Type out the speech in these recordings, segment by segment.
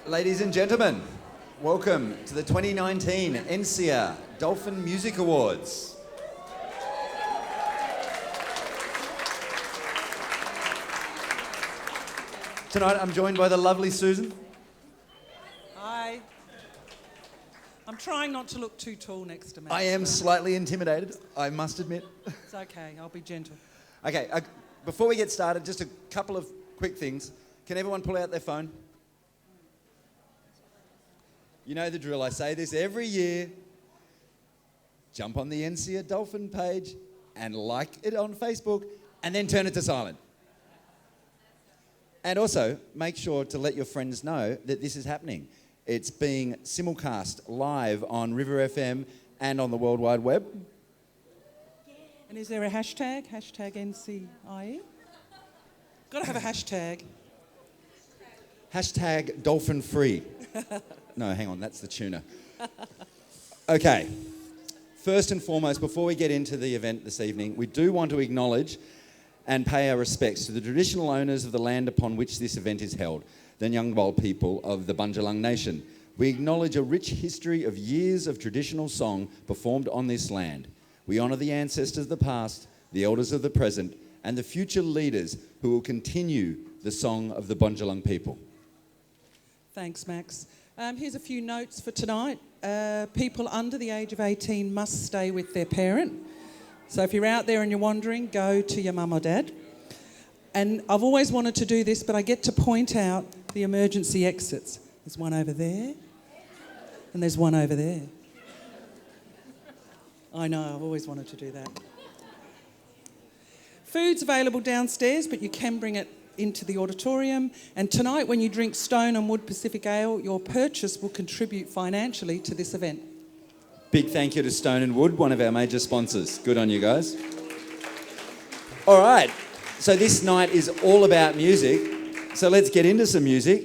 Ladies and gentlemen, welcome to the 2019 NCEIA Dolphin Music Awards. Tonight I'm joined by the lovely Susan. Hi. I'm trying not to look too tall next to me. I am slightly intimidated, I must admit. It's okay, I'll be gentle. Okay, before we get started, just a couple of quick things. Can everyone pull out their phone? You know the drill, I say this every year. Jump on the NCEIA Dolphin page and like it on Facebook and then turn it to silent. And also, make sure to let your friends know that this is happening. It's being simulcast live on River FM and on the World Wide Web. And is there a hashtag? Hashtag NCEIA? Got to have a hashtag. Hashtag dolphin free. No, hang on, that's the tuna. Okay, first and foremost, before we get into the event this evening, we do want to acknowledge and pay our respects to the traditional owners of the land upon which this event is held, the Nyungbol people of the Bundjalung Nation. We acknowledge a rich history of years of traditional song performed on this land. We honour the ancestors of the past, the elders of the present, and the future leaders who will continue the song of the Bundjalung people. Thanks, Max. Here's a few notes for tonight. People under the age of 18 must stay with their parent. So if you're out there and you're wandering, go to your mum or dad. And I've always wanted to do this, but I get to point out the emergency exits. There's one over there, and there's one over there. I know, I've always wanted to do that. Food's available downstairs, but you can bring it into the auditorium. And tonight, when you drink Stone and Wood Pacific Ale, your purchase will contribute financially to this event. Big thank you to Stone and Wood, one of our major sponsors. Good on you guys. All right, so this night is all about music. So let's get into some music.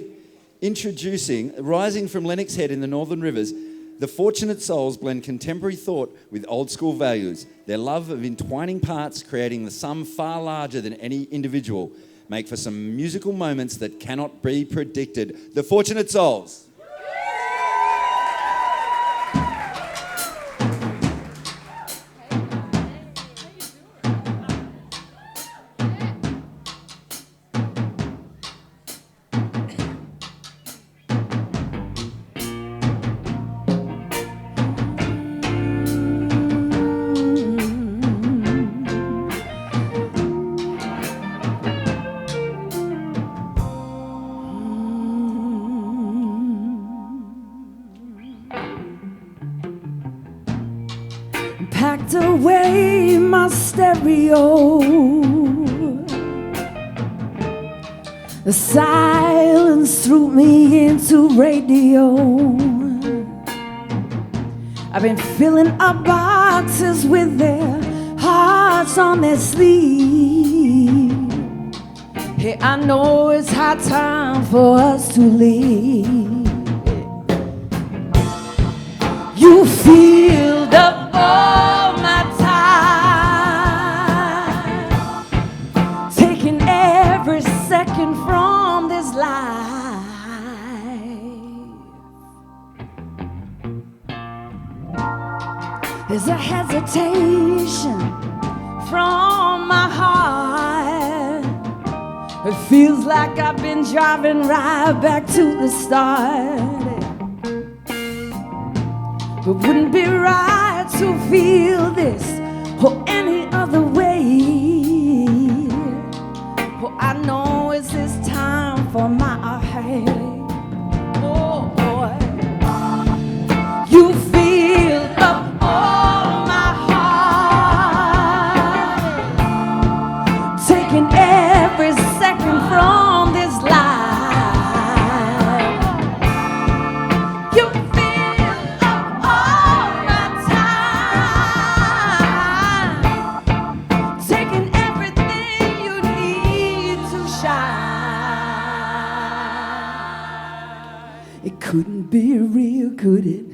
Introducing, rising from Lennox Head in the Northern Rivers, the Fortunate Souls blend contemporary thought with old school values. Their love of entwining parts, creating the sum far larger than any individual, make for some musical moments that cannot be predicted. The Fortunate Souls. Packed away my stereo, the silence threw me into radio. I've been filling up boxes with their hearts on their sleeve. Hey, I know it's high time for us to leave. You filled up all my time, taking every second from this life. There's a hesitation from my heart. It feels like I've been driving right back to the start. It wouldn't be right to feel this or any other way. Oh, I know it's this time for my head. Oh, boy. You filled up all my heart, taking every second from this life. Couldn't be real, could it?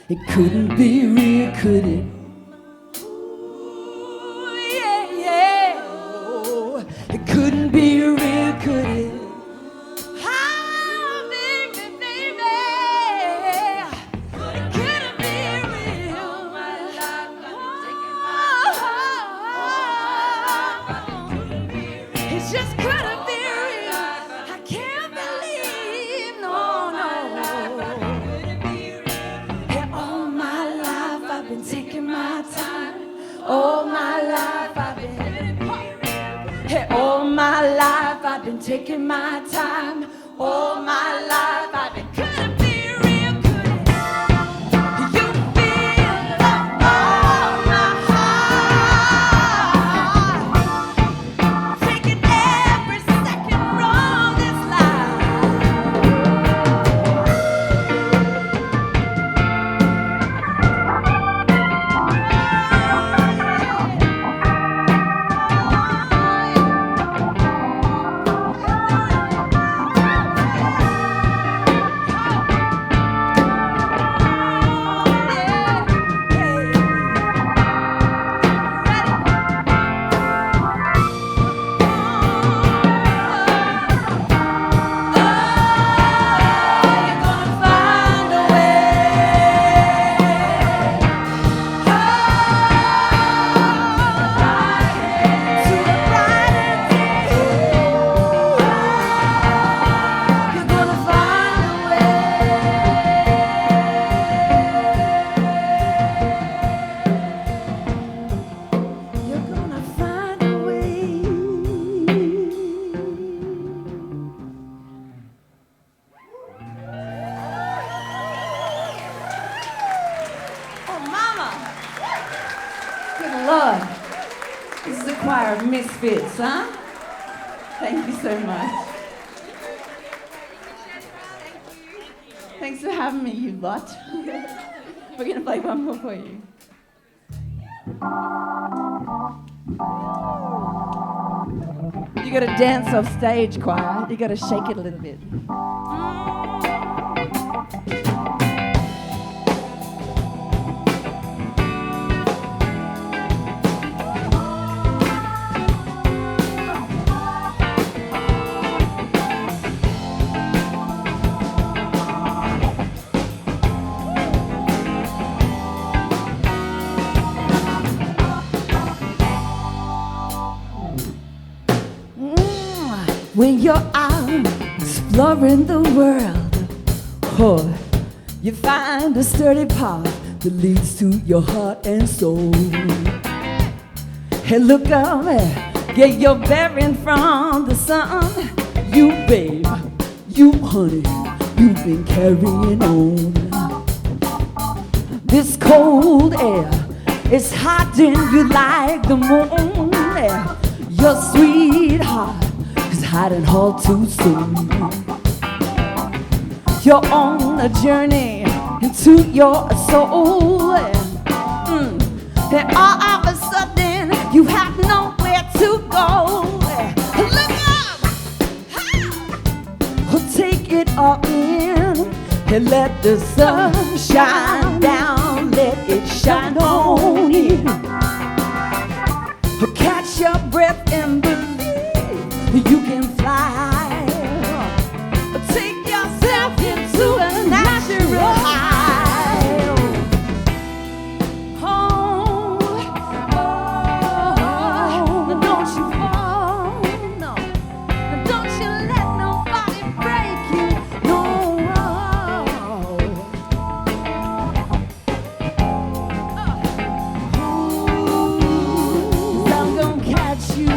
It couldn't be real, could it? Ooh, yeah, yeah. Oh, it couldn't be real. just couldn't be real. I can't believe, no, no. Yeah, all my life I've been taking my time. All my life I've been. Hey, all my life I've been taking my time. All my life I've been. Could it be real? Could it? You feel the all my heart, taking every second from this life. Lord, this is a choir of misfits, huh? Thank you so much. Thanks for having me, you lot. We're going to play one more for you. You got to dance off stage, choir. You got to shake it a little bit. When you're out exploring the world, oh, you find a sturdy path that leads to your heart and soul. Hey, look up, get your bearing from the sun. You, babe, you, honey, you've been carrying on. This cold air is hiding you like the moon. Your sweetheart hiding all too soon. You're on a journey into your soul, and all of a sudden you have nowhere to go. Look up, take it all in, and let the sun shine down. Let it shine on in. Catch your breath and believe you can fly. Take yourself into a natural high. Oh, oh, don't you fall, no. Don't you let nobody break you, no. I'm gonna catch you.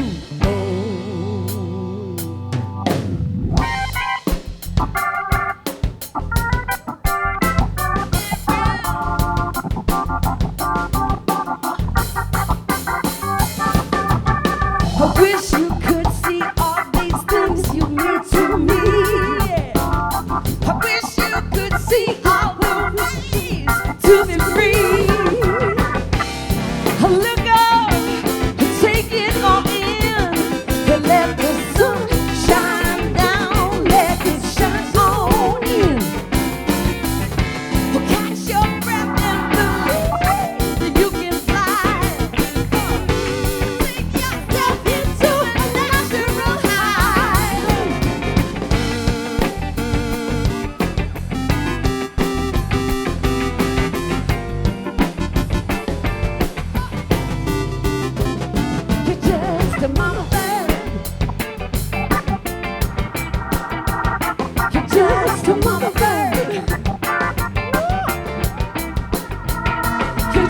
I wish you could see all these things you mean to me. I wish you could see all the ways to be free. Look up, take it all in, and let the sun shine down, let it shine on in. Catch your breath and believe you can fly. Take yourself into a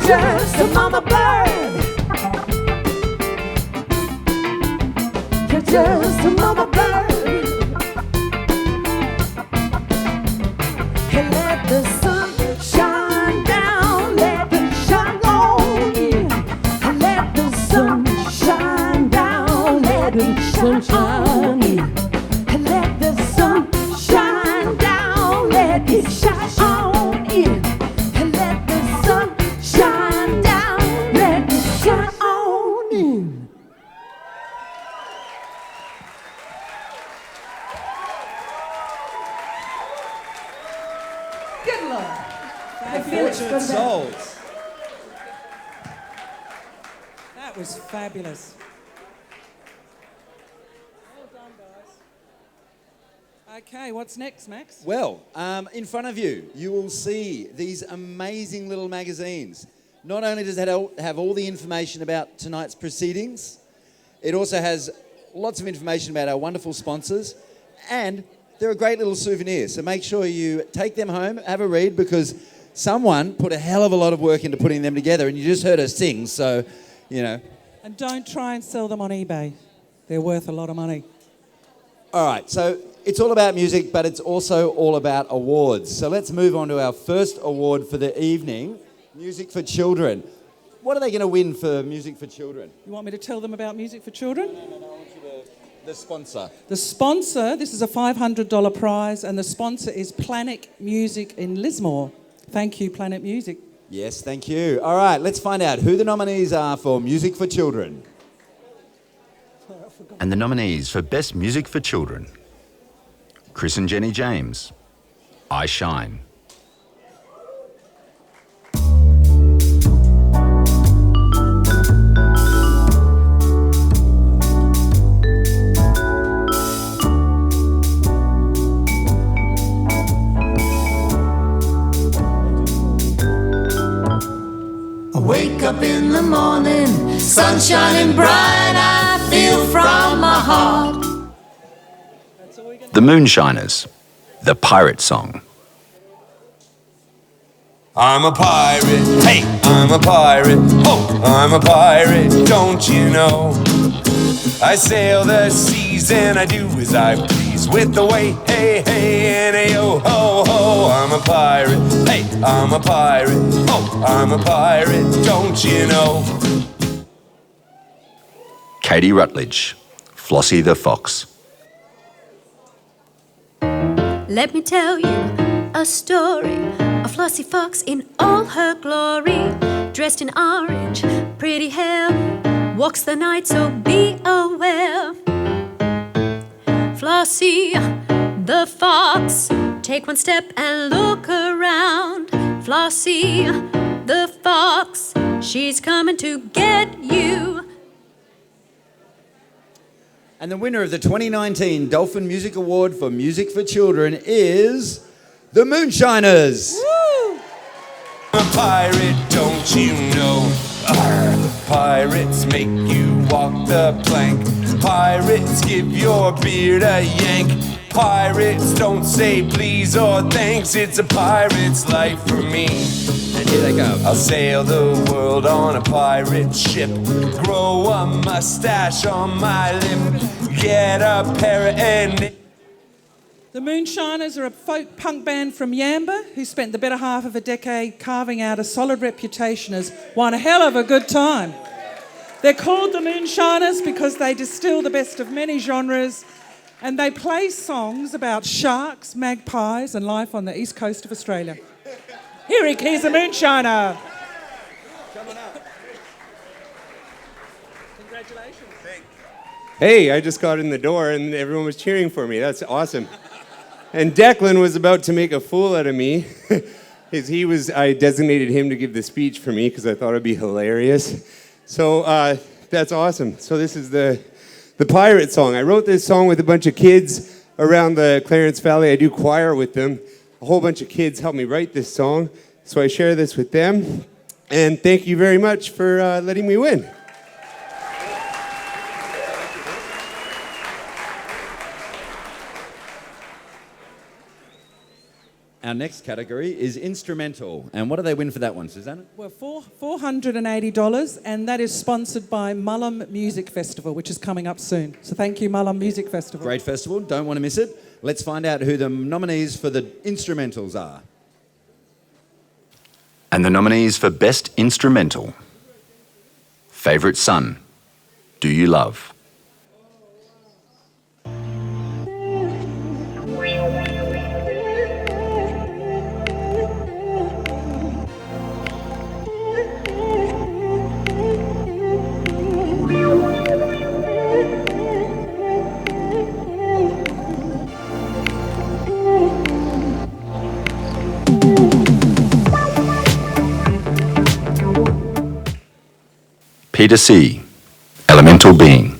just a mama bird. You're just a mama bird. And let the sun shine down, let it shine on you. And let the sun shine down, let it shine on you. And let the sun shine down, let it shine on you. And let the sun shine down, let it shine on you. Good Lord. Fortunate souls. That was fabulous. Well done, guys. Okay, what's next, Max? Well, in front of you, you will see these amazing little magazines. Not only does it have all the information about tonight's proceedings, it also has lots of information about our wonderful sponsors, and they're a great little souvenir. So make sure you take them home, have a read, because someone put a hell of a lot of work into putting them together, and you just heard her sing, so, you know. And don't try and sell them on eBay. They're worth a lot of money. All right, so it's all about music, but it's also all about awards. So let's move on to our first award for the evening, Music for Children. What are they going to win for Music for Children? You want me to tell them about Music for Children? No, I want you to... The sponsor. The sponsor, this is a $500 prize, and the sponsor is Planet Music in Lismore. Thank you, Planet Music. Yes, thank you. All right, let's find out who the nominees are for Music for Children. And the nominees for Best Music for Children: Chris and Jenny James, I Shine. Wake up in the morning, sun shining bright, I feel from my heart. The Moonshiners, The Pirate Song. I'm a pirate, hey, I'm a pirate, oh, I'm a pirate, don't you know? I sail the seas and I do as I please with the way, hey, hey, and a yo, ho, ho. I'm a pirate, hey, I'm a pirate, oh, I'm a pirate, don't you know? Katie Rutledge, Flossie the Fox. Let me tell you a story of Flossie Fox in all her glory. Dressed in orange, pretty hair, walks the night, so be aware. Flossie the Fox, take one step and look around. Flossie the Fox, she's coming to get you. And the winner of the 2019 Dolphin Music Award for Music for Children is the Moonshiners. Woo! I'm a pirate, don't you know? Arr, pirates make you walk the plank. Pirates give your beard a yank. Pirates don't say please or thanks. It's a pirate's life for me. And here they go. I'll sail the world on a pirate ship. Grow a mustache on my lip. Get a pair of The Moonshiners are a folk punk band from Yamba who spent the better half of a decade carving out a solid reputation as one hell of a good time. They're called the Moonshiners because they distill the best of many genres, and they play songs about sharks, magpies, and life on the east coast of Australia. Here's a Moonshiner. Come on up. Congratulations. Hey, I just got in the door and everyone was cheering for me. That's awesome. And Declan was about to make a fool out of me. I designated him to give the speech for me because I thought it'd be hilarious. So that's awesome. So this is the pirate song. I wrote this song with a bunch of kids around the Clarence Valley. I do choir with them. A whole bunch of kids helped me write this song. So I share this with them. And thank you very much for letting me win. our next category is instrumental. And what do they win for that one, Susanna? Well, $480, and that is sponsored by Mullum Music Festival, which is coming up soon. So thank you, Mullum Music Festival. Great festival. Don't want to miss it. Let's find out who the nominees for the instrumentals are. And the nominees for Best Instrumental. Favourite Son, Do You Love? Peter C., Elemental Being.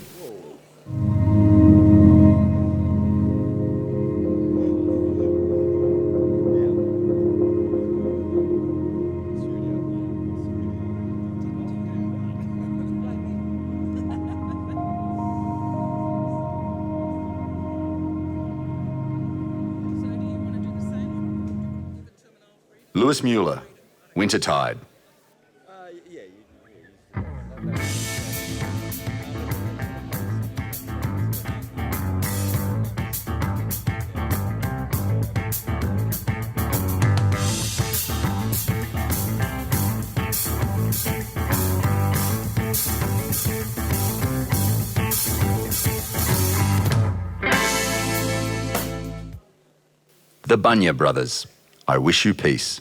Lewis Mueller, Wintertide. The Bunya Brothers, I Wish You Peace.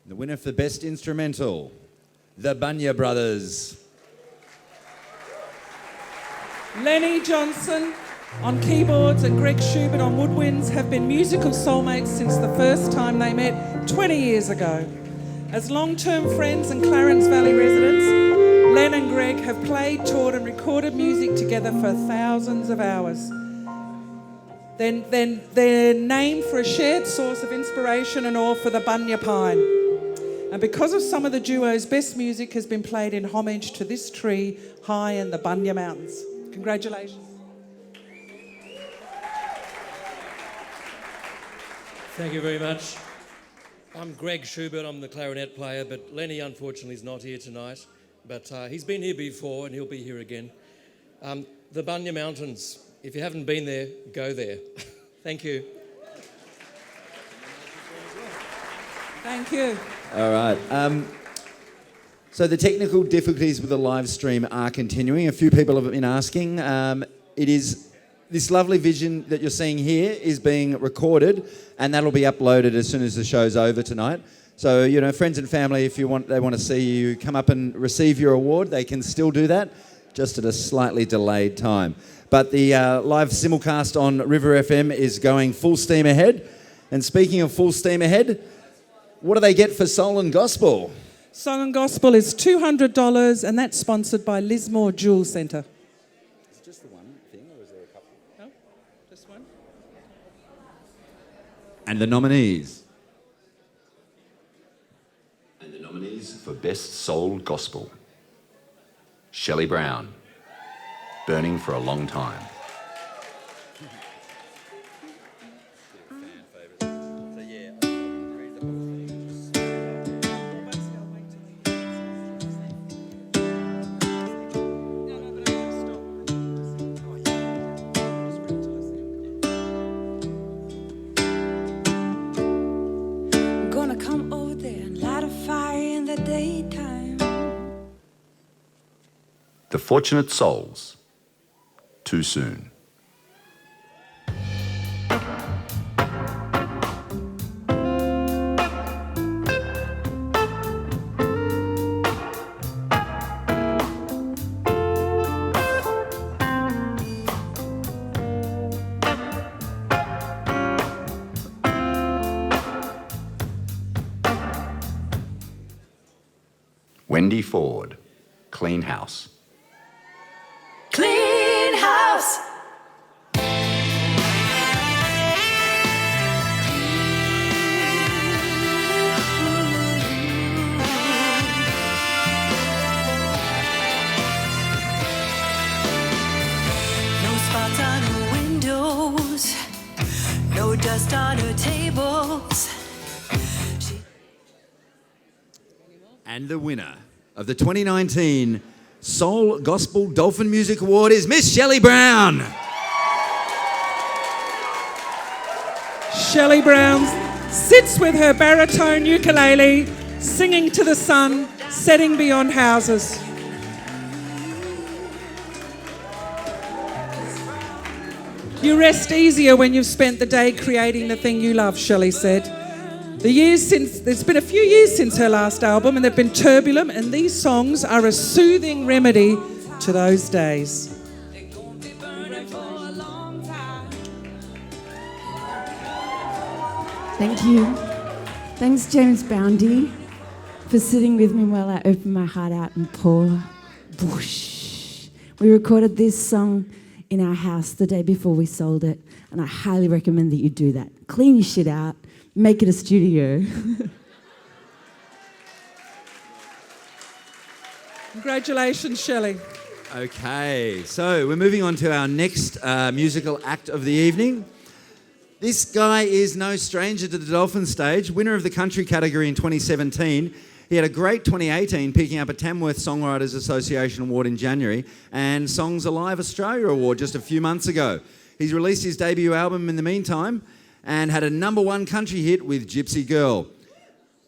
The winner for Best Instrumental, the Bunya Brothers. Lenny Johnson on keyboards and Greg Schubert on woodwinds have been musical soulmates since the first time they met 20 years ago. As long-term friends and Clarence Valley residents, Len and Greg have played, toured and recorded music together for thousands of hours. They're named for a shared source of inspiration and awe for the Bunya Pine. And because of some of the duo's best music has been played in homage to this tree high in the Bunya Mountains. Congratulations. Thank you very much. I'm Greg Schubert, I'm the clarinet player, but Lenny unfortunately is not here tonight. But he's been here before and he'll be here again. The Bunya Mountains, if you haven't been there, go there. Thank you. Thank you. All right. So the technical difficulties with the live stream are continuing. A few people have been asking. It is this lovely vision that you're seeing here is being recorded, and that'll be uploaded as soon as the show's over tonight. So, you know, friends and family, if they want to see you come up and receive your award, they can still do that, just at a slightly delayed time. But the live simulcast on River FM is going full steam ahead. And speaking of full steam ahead, what do they get for Soul and Gospel? Song and Gospel is $200, and that's sponsored by Lismore Jewel Centre. Is it just the one thing, or is there a couple? No, just one. And the nominees. And the nominees for Best Soul Gospel. Shelley Brown, Burning for a Long Time. Gonna come over there and light a fire in the daytime. The Fortunate Souls, Too Soon. Wendy Ford, Clean House. Clean house. No spots on her windows, no dust on her tables. And the winner of the 2019 Soul Gospel Dolphin Music Award is Miss Shelley Brown. Shelley Brown sits with her baritone ukulele, singing to the sun, setting beyond houses. You rest easier when you've spent the day creating the thing you love, Shelley said. There's been a few years since her last album, and they've been turbulent, and these songs are a soothing remedy to those days. Thank you. Thanks, James Boundy, for sitting with me while I open my heart out and pour. Whoosh. We recorded this song in our house the day before we sold it, and I highly recommend that you do that. Clean your shit out, make it a studio. Congratulations, Shelley. Okay, so we're moving on to our next musical act of the evening. This guy is no stranger to the Dolphin stage, winner of the country category in 2017. He had a great 2018, picking up a Tamworth Songwriters Association Award in January and Songs Alive Australia Award just a few months ago. He's released his debut album in the meantime and had a #1 country hit with Gypsy Girl.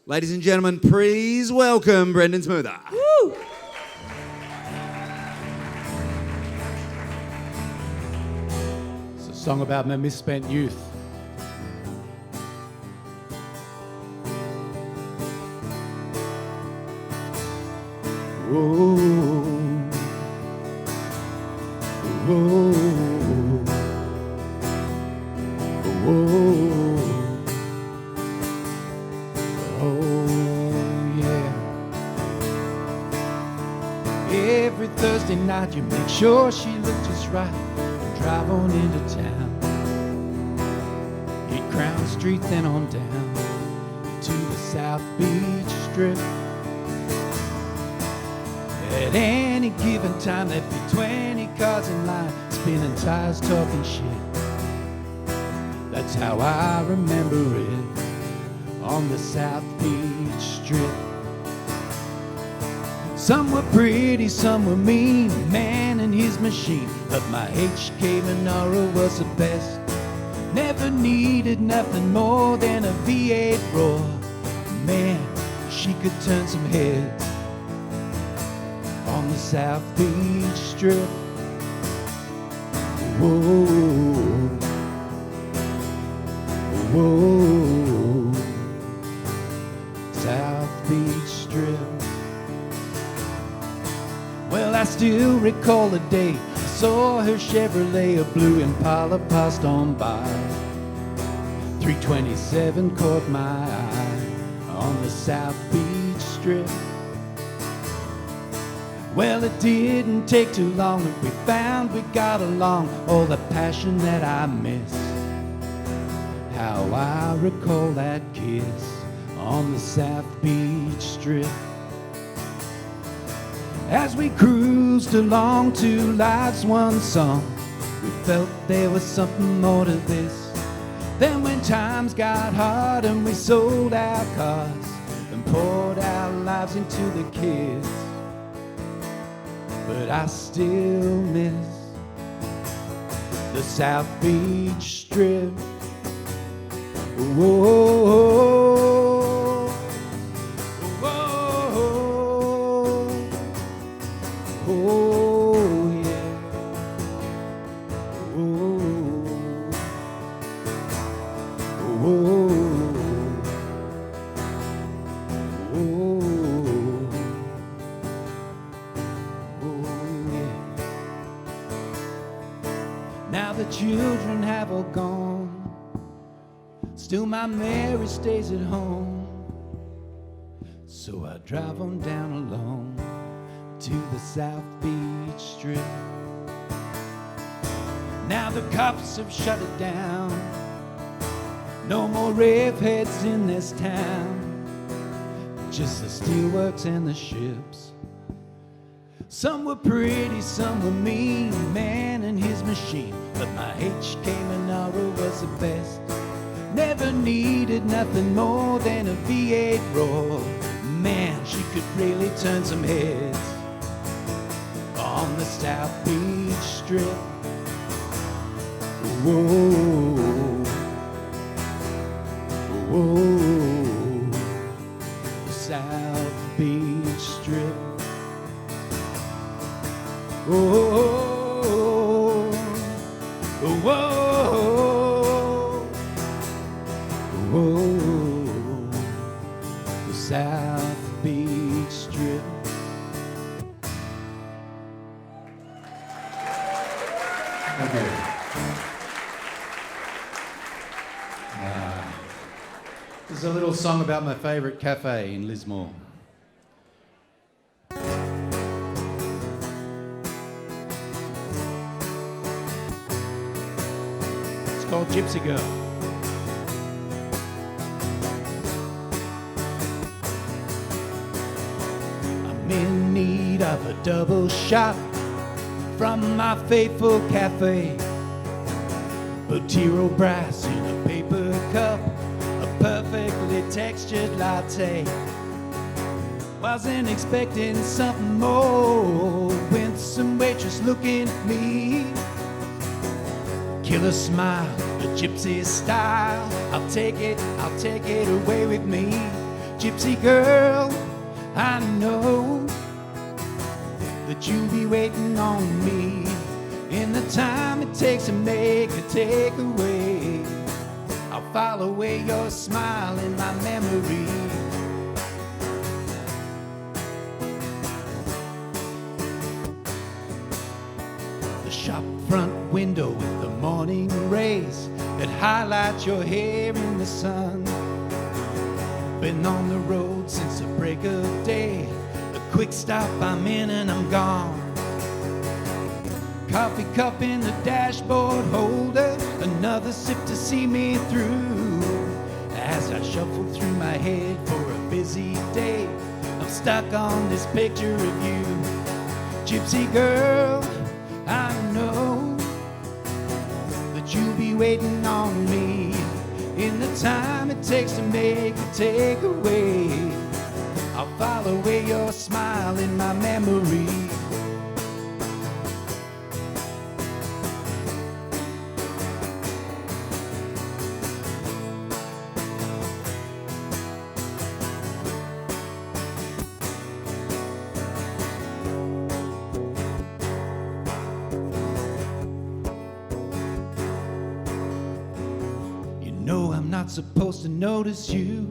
Ladies and gentlemen, please welcome Brendan Smoother. Woo! It's a song about my misspent youth. Whoa, whoa, whoa, oh yeah. Every Thursday night you make sure she looks just right and drive on into town. Hit Crown Street, then on down to the South Beach Strip. At any given time there'd be 20 cars in line, spinning tires, talking shit. That's how I remember it on the South Beach Strip. Some were pretty, some were mean, man and his machine, but my HK Monaro was the best. Never needed nothing more than a V8 roar. Man, she could turn some heads on the South Beach Strip. Whoa, whoa, South Beach Strip. Well, I still recall the day I saw her Chevrolet, a blue Impala passed on by. 327 caught my eye on the South Beach Strip. Well, it didn't take too long that we found we got along. All the passion that I miss, how I recall that kiss on the South Beach Strip. As we cruised along to life's one song, we felt there was something more to this. Then when times got hard and we sold our cars and poured our lives into the kids, but I still miss the South Beach Strip. Whoa, whoa, oh yeah, whoa, whoa, whoa. Now the children have all gone, still my Mary stays at home. So I drive on down along to the South Beach Strip. Now the cops have shut it down. No more rave heads in this town. Just the steelworks and the ships. Some were pretty, some were mean, man and his machine. But my HK Monaro was the best. Never needed nothing more than a V8 roar. Man, she could really turn some heads on the South Beach Strip. Whoa, whoa, South Beach Strip. Whoa, whoa, whoa, South Beach Strip. Thank you. This is a little song about my favourite cafe in Lismore. It's called Gypsy Girl. I'm in need of a double shot from my faithful cafe. Botiro brass in a paper cup, a perfectly textured latte. Wasn't expecting something more when some waitress looking at me. Killer smile, a gypsy style. I'll take it away with me. Gypsy girl, I know that you'll be waiting on me. In the time it takes to make a takeaway, I'll file away your smile in my memory. The shop front window with the morning rays that highlight your hair in the sun. Been on the road since the break of day. A quick stop, I'm in and I'm gone. Coffee cup in the dashboard holder, another sip to see me through. As I shuffle through my head for a busy day, I'm stuck on this picture of you. Gypsy girl, I know that you'll be waiting on me. In the time it takes to make a takeaway, I'll file away your smile in my memory. Not supposed to notice you.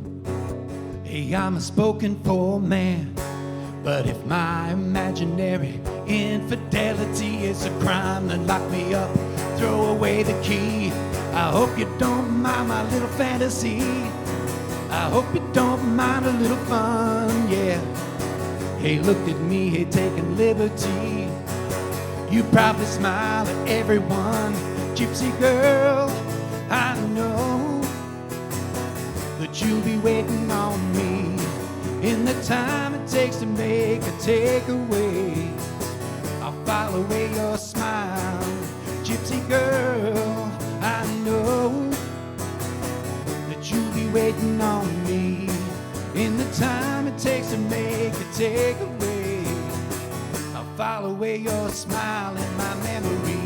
Hey, I'm a spoken for man, but if my imaginary infidelity is a crime, then lock me up, throw away the key. I hope you don't mind my little fantasy. I hope you don't mind a little fun, yeah. Hey, look at me, hey, taking liberty. You probably smile at everyone. Gypsy girl, I know that you'll be waiting on me. In the time it takes to make a takeaway, I'll file away your smile. Gypsy girl, I know that you'll be waiting on me. In the time it takes to make a takeaway, I'll file away your smile in my memory.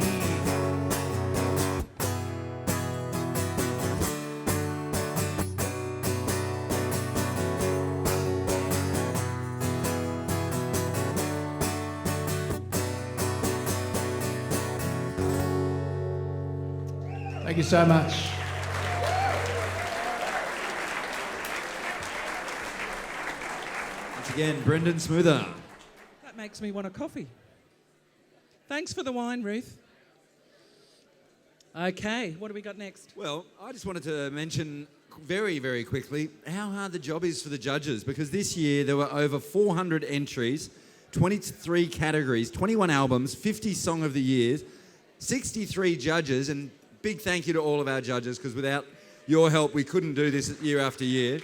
Thank you so much. Once again, Brendan Smoother. That makes me want a coffee. Thanks for the wine, Ruth. Okay, what do we got next? Well, I just wanted to mention very, very quickly how hard the job is for the judges, because this year there were over 400 entries, 23 categories, 21 albums, 50 Song of the Years, 63 judges, and big thank you to all of our judges, because without your help we couldn't do this year after year.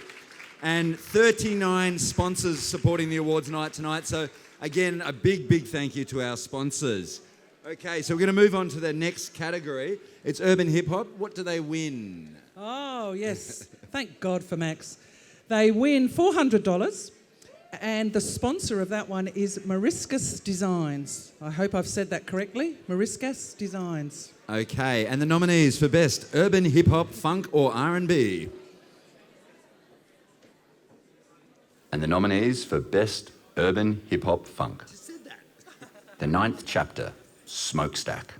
And 39 sponsors supporting the awards night tonight. So again, a big, big thank you to our sponsors. Okay, so we're going to move on to the next category. It's urban hip hop. What do they win? Oh, yes. Thank God for Max. They win $400, and the sponsor of that one is Mariscus Designs. I hope I've said that correctly. Mariscus Designs. Okay, and the nominees for Best Urban Hip Hop, Funk or R&B? And the nominees for Best Urban Hip Hop Funk. The 9th chapter, Smokestack.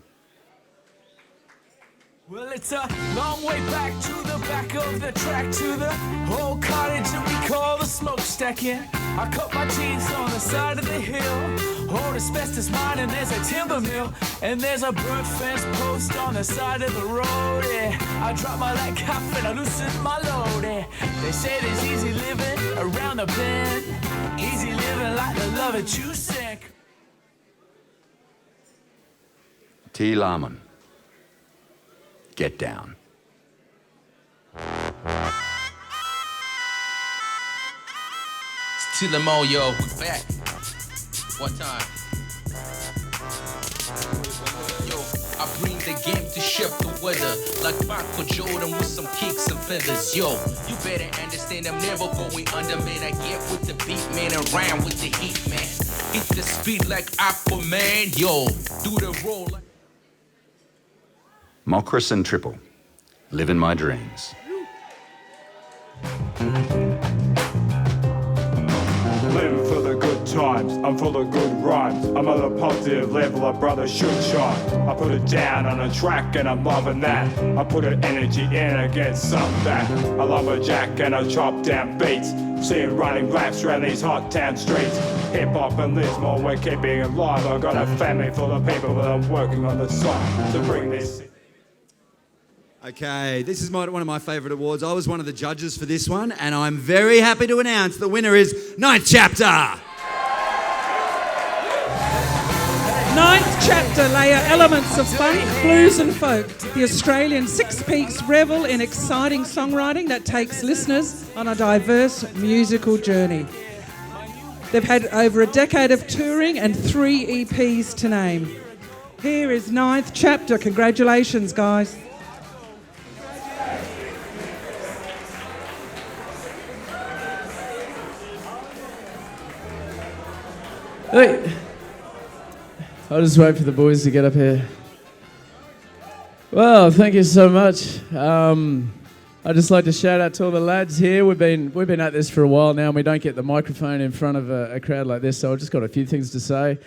Well, it's a long way back to the back of the track, to the old cottage that we call the smokestack. Yeah, I cut my teeth on the side of the hill. Old asbestos mine, and there's a timber mill, and there's a bird fence post on the side of the road. Yeah, I drop my light cap and I loosen my load. Yeah, they say there's easy living around the bend, easy living like the love that you sing. T. Larman. Get down. It's T. Lamone, yo, we back. One time. Yo, I bring the game to shift the weather like Michael Jordan with some kicks and feathers. Yo, you better understand I'm never going under, man. I get with the beat, man, and rhyme with the heat, man. Hit the speed like Aquaman, yo. Do the roll like... Mokris and Triple. Living my dreams. Living for the good times, I'm full of good rhymes. I'm at a positive level, a brother should shine. I put it down on a track and I'm loving that. I put an energy in against some that. I love a jack and I chop down beats. See it running laps around these hot town streets. Hip hop and Lismore, we're keeping it live. I got a family full of people that I'm working on the side to bring this. Okay, this is one of my favourite awards. I was one of the judges for this one, and I'm very happy to announce the winner is 9th Chapter. 9th Chapter layer elements of funk, blues and folk. The Australian Six Peaks revel in exciting songwriting that takes listeners on a diverse musical journey. They've had over a decade of touring and 3 EPs to name. Here is 9th Chapter. Congratulations, guys. Hey, I'll just wait for the boys to get up here. Well, thank you so much. I'd just like to shout out to all the lads here. We've been at this for a while now, and we don't get the microphone in front of a crowd like this, so I've just got a few things to say.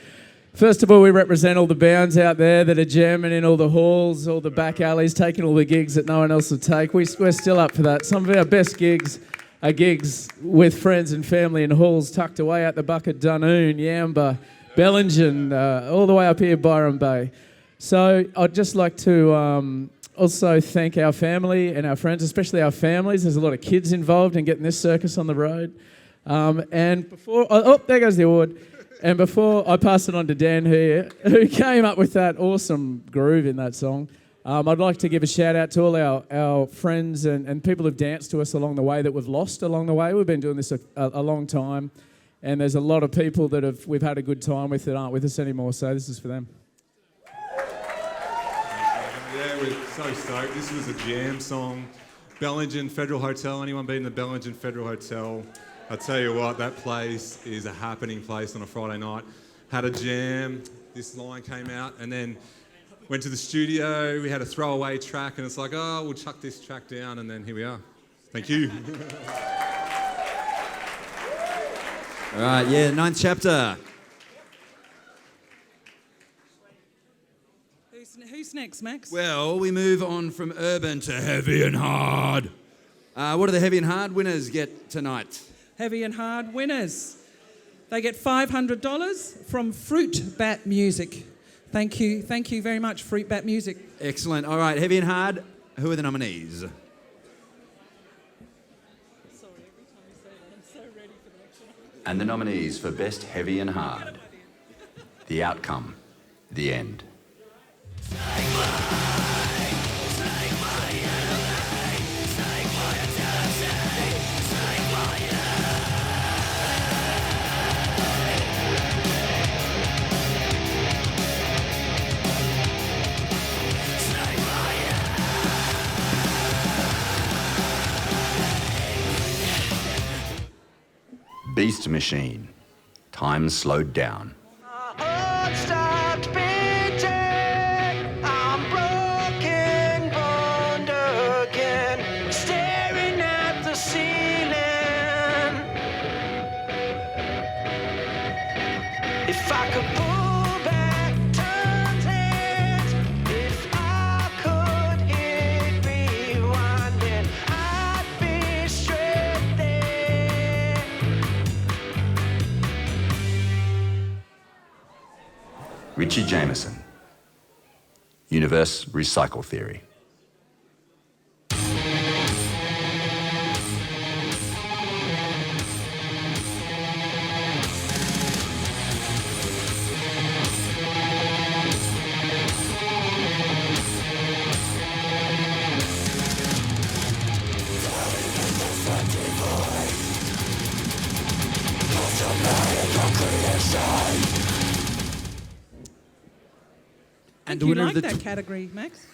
First of all, we represent all the bands out there that are jamming in all the halls, all the back alleys, taking all the gigs that no one else will take. We're still up for that. Some of our best gigs are gigs with friends and family in halls tucked away out the bucket, Dunoon, Yamba, Bellingen, all the way up here, Byron Bay. So I'd just like to also thank our family and our friends, especially our families. There's a lot of kids involved in getting this circus on the road. And before, there goes the award. And before I pass it on to Dan here, who came up with that awesome groove in that song, I'd like to give a shout out to all our friends and people who've danced to us along the way that we've lost along the way. We've been doing this a long time, and there's a lot of people that we've had a good time with that aren't with us anymore, so this is for them. Yeah, we're so stoked. This was a jam song. Bellingen Federal Hotel. Anyone been in the Bellingen Federal Hotel? I tell you what, that place is a happening place on a Friday night. Had a jam, this line came out, and then went to the studio, we had a throwaway track, and it's like, oh, we'll chuck this track down, and then here we are. Thank you. All right, yeah, 9th Chapter. Who's next, Max? Well, we move on from urban to heavy and hard. What do the heavy and hard winners get tonight? Heavy and hard winners. They get $500 from Fruit Bat Music. Thank you very much, Fruitbat Music. Excellent. All right, Heavy and Hard, who are the nominees? And the nominees for Best Heavy and Hard. The outcome, the end. Beast Machine. Time slowed down. Stopped beating. I'm broken, boned again, staring at the ceiling. If I could pull back, turn heads, if I could hit rewind, then I'd be straight there. Richie Jameson. Universe Recycle Theory. And You like that category, Max?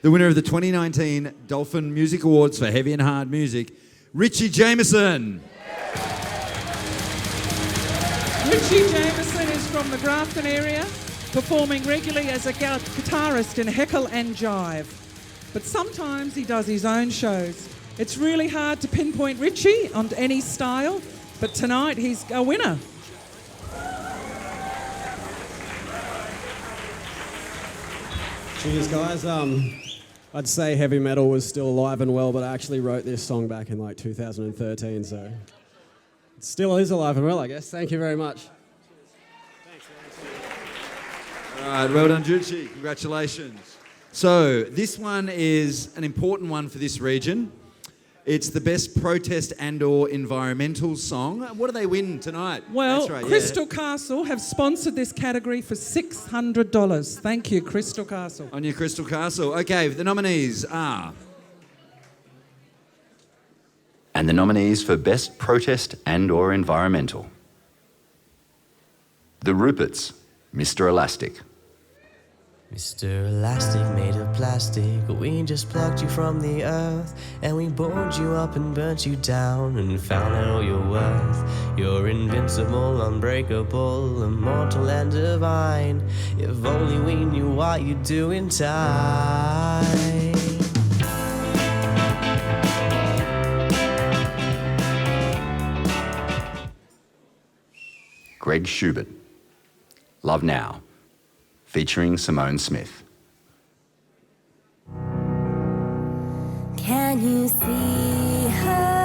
The winner of the 2019 Dolphin Music Awards for Heavy and Hard Music, Richie Jameson. Richie Jameson is from the Grafton area, performing regularly as a guitarist in Heckle and Jive. But sometimes he does his own shows. It's really hard to pinpoint Richie on any style, but tonight he's a winner. Cheers, guys. I'd say heavy metal was still alive and well, but I actually wrote this song back in like 2013, so it still is alive and well, I guess. Thank you very much. All right, well done, Juchi. Congratulations. So this one is an important one for this region. It's the best protest and/or environmental song. What do they win tonight? Well, That's right, Crystal Castle have sponsored this category for $600. Thank you, Crystal Castle. On your Crystal Castle. Okay, the nominees are... And the nominees for Best Protest and/or Environmental. The Ruperts, Mr. Elastic. Mr. Elastic made of plastic, we just plucked you from the earth, and we bored you up and burnt you down and found out all your worth. You're invincible, unbreakable, immortal and divine. If only we knew what you'd do in time. Greg Schubert, Love Now, featuring Simone Smith. Can you see her?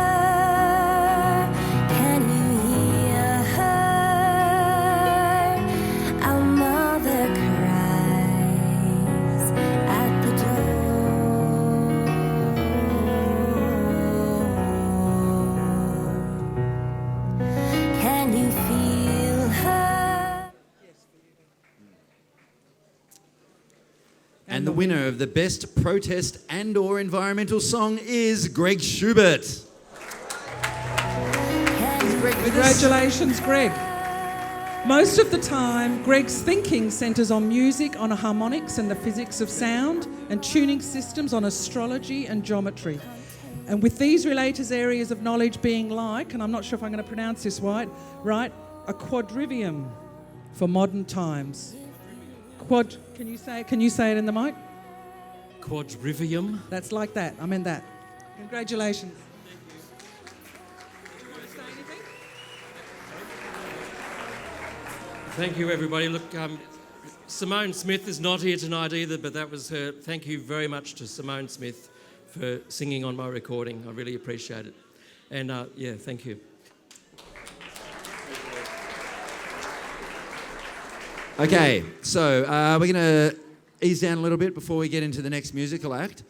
Can you hear her? Our mother cries at the door. Can you feel her? And the winner of the best protest and/or environmental song is Greg Schubert. Congratulations, Greg. Most of the time, Greg's thinking centres on music, on harmonics and the physics of sound, and tuning systems on astrology and geometry. And with these related areas of knowledge being like, and I'm not sure if I'm going to pronounce this right, a quadrivium for modern times. Can you say it in the mic? Quadrivium. That's like that. I meant that. Congratulations. Thank you, everybody. Look, Simone Smith is not here tonight either, but that was her. Thank you very much to Simone Smith for singing on my recording. I really appreciate it. And yeah, thank you. Okay, so we're going to ease down a little bit before we get into the next musical act.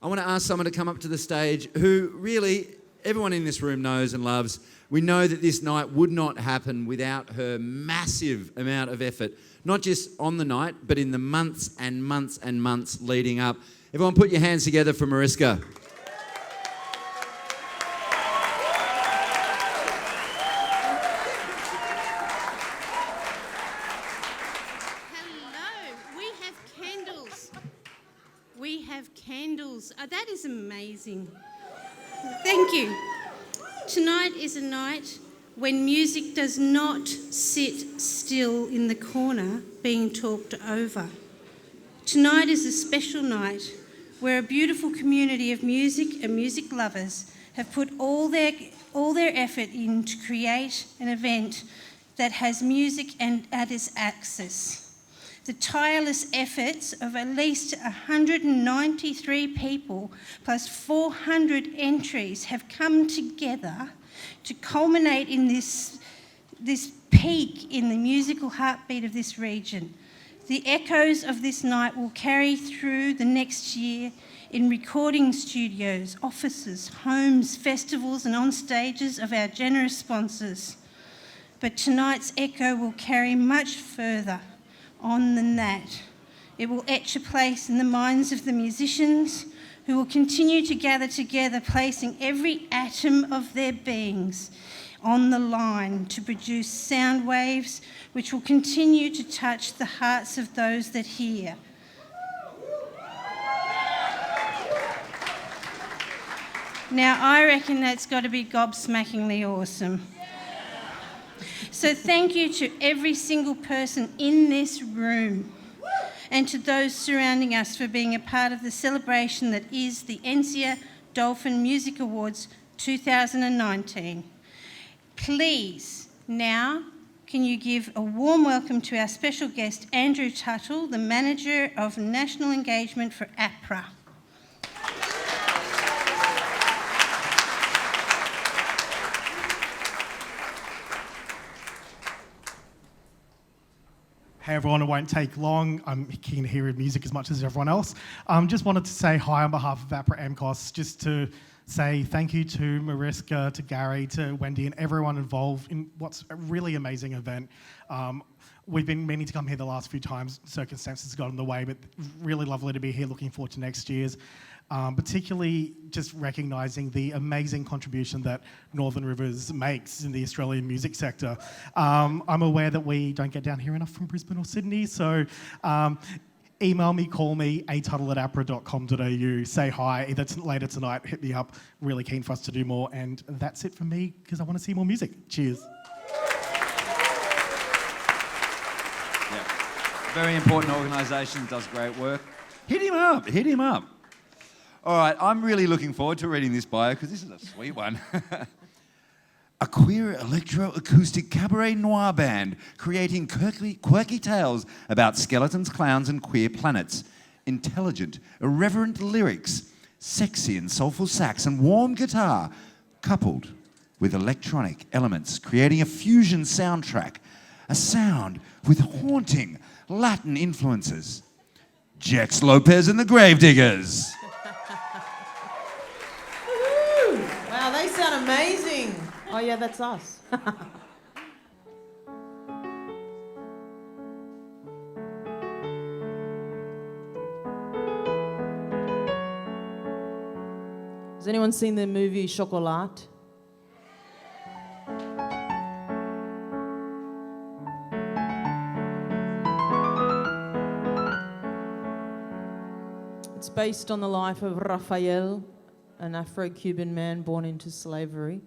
I want to ask someone to come up to the stage who really everyone in this room knows and loves. We know that this night would not happen without her massive amount of effort, not just on the night, but in the months and months and months leading up. Everyone put your hands together for Mariska. Candles. Oh, that is amazing. Thank you. Tonight is a night when music does not sit still in the corner being talked over. Tonight is a special night where a beautiful community of music and music lovers have put all their effort in to create an event that has music and at its axis. The tireless efforts of at least 193 people plus 400 entries have come together to culminate in this peak in the musical heartbeat of this region. The echoes of this night will carry through the next year in recording studios, offices, homes, festivals and on stages of our generous sponsors. But tonight's echo will carry much further on than that. It will etch a place in the minds of the musicians who will continue to gather together, placing every atom of their beings on the line to produce sound waves which will continue to touch the hearts of those that hear. Now, I reckon that's got to be gobsmackingly awesome. So thank you to every single person in this room and to those surrounding us for being a part of the celebration that is the NCEIA Dolphin Music Awards 2019. Please, now, can you give a warm welcome to our special guest, Andrew Tuttle, the Manager of National Engagement for APRA. Hey everyone, it won't take long. I'm keen to hear music as much as everyone else. Just wanted to say hi on behalf of APRA MCOS, just to say thank you to Mariska, to Gary, to Wendy and everyone involved in what's a really amazing event. We've been meaning to come here the last few times, circumstances got in the way, but really lovely to be here, looking forward to next year's. Particularly just recognising the amazing contribution that Northern Rivers makes in the Australian music sector. I'm aware that we don't get down here enough from Brisbane or Sydney, so email me, call me, atuttle@apra.com.au, say hi, either later tonight, hit me up, really keen for us to do more, and that's it from me, because I want to see more music. Cheers. Yeah. Very important organisation, does great work. Hit him up, hit him up. All right, I'm really looking forward to reading this bio because this is a sweet one. A queer electro-acoustic cabaret noir band creating quirky tales about skeletons, clowns and queer planets. Intelligent, irreverent lyrics, sexy and soulful sax and warm guitar, coupled with electronic elements, creating a fusion soundtrack, a sound with haunting Latin influences. Jex Lopez and the Gravediggers. Wow, they sound amazing. Oh yeah, that's us. Has anyone seen the movie Chocolat? It's based on the life of Rafael, an Afro-Cuban man born into slavery.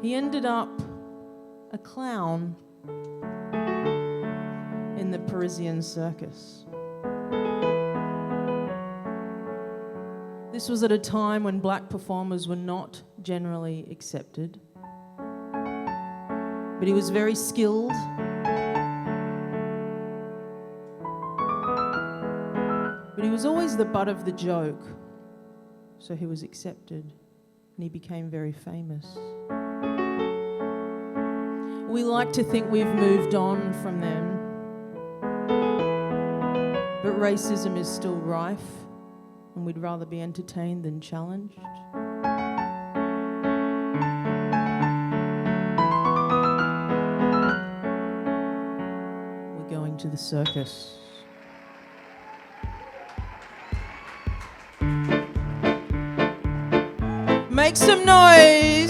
He ended up a clown in the Parisian circus. This was at a time when black performers were not generally accepted. But he was very skilled. But he was always the butt of the joke, so he was accepted and he became very famous. We like to think we've moved on from them, but racism is still rife, and we'd rather be entertained than challenged. We're going to the circus. Make some noise!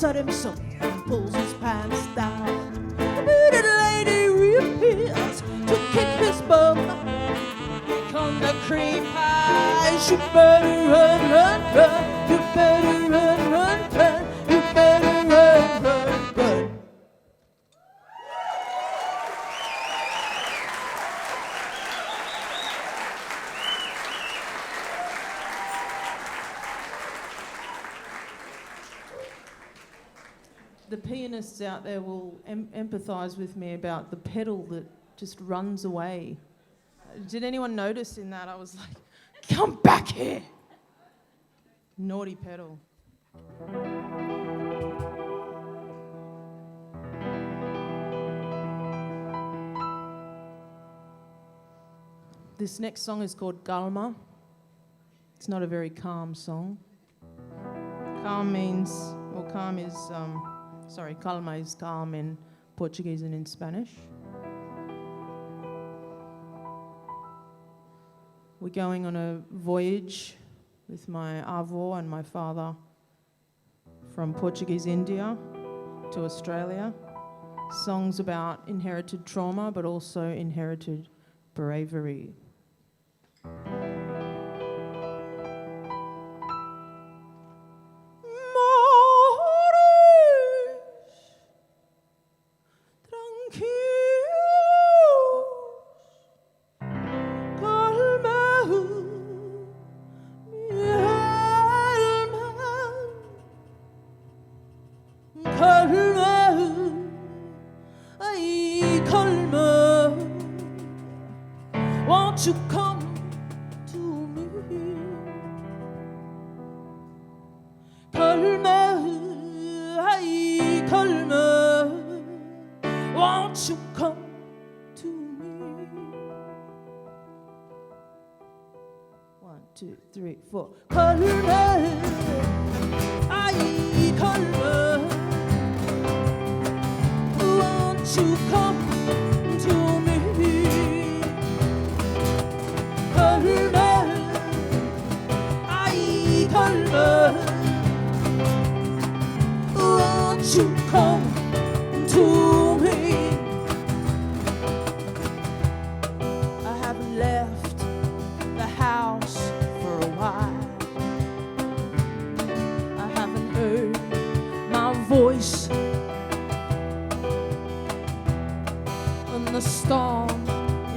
At himself and pulls his pants down. The bearded lady reappears to kick his bum. Here come the cream pies. You better run, run, run. You better run, run, run. You better run, run, run. The pianists out there will empathise with me about the pedal that just runs away. Did anyone notice in that? I was like, come back here. Naughty pedal. This next song is called Calma. It's not a very calm song. Calma is calm in Portuguese and in Spanish. We're going on a voyage with my avó and my father from Portuguese India to Australia. Songs about inherited trauma, but also inherited bravery. Won't you come to me? Calma, ay, calma. Won't you come to me? 1, 2, 3, 4. Calma, ay, calma. Won't you come to me? Calma, ay, calma. Won't you come to me? I haven't left the house for a while. I haven't heard my voice, and the storm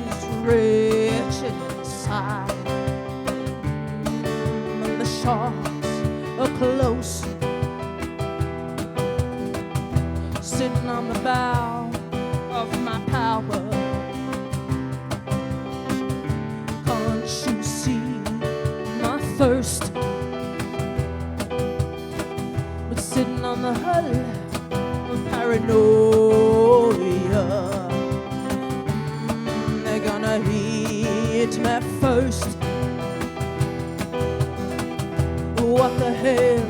is wretched inside, and the sharks are close, sitting on the bow of my power. Can't you see my thirst? But sitting on the hull of paranoia, they're gonna hit me first. What the hell?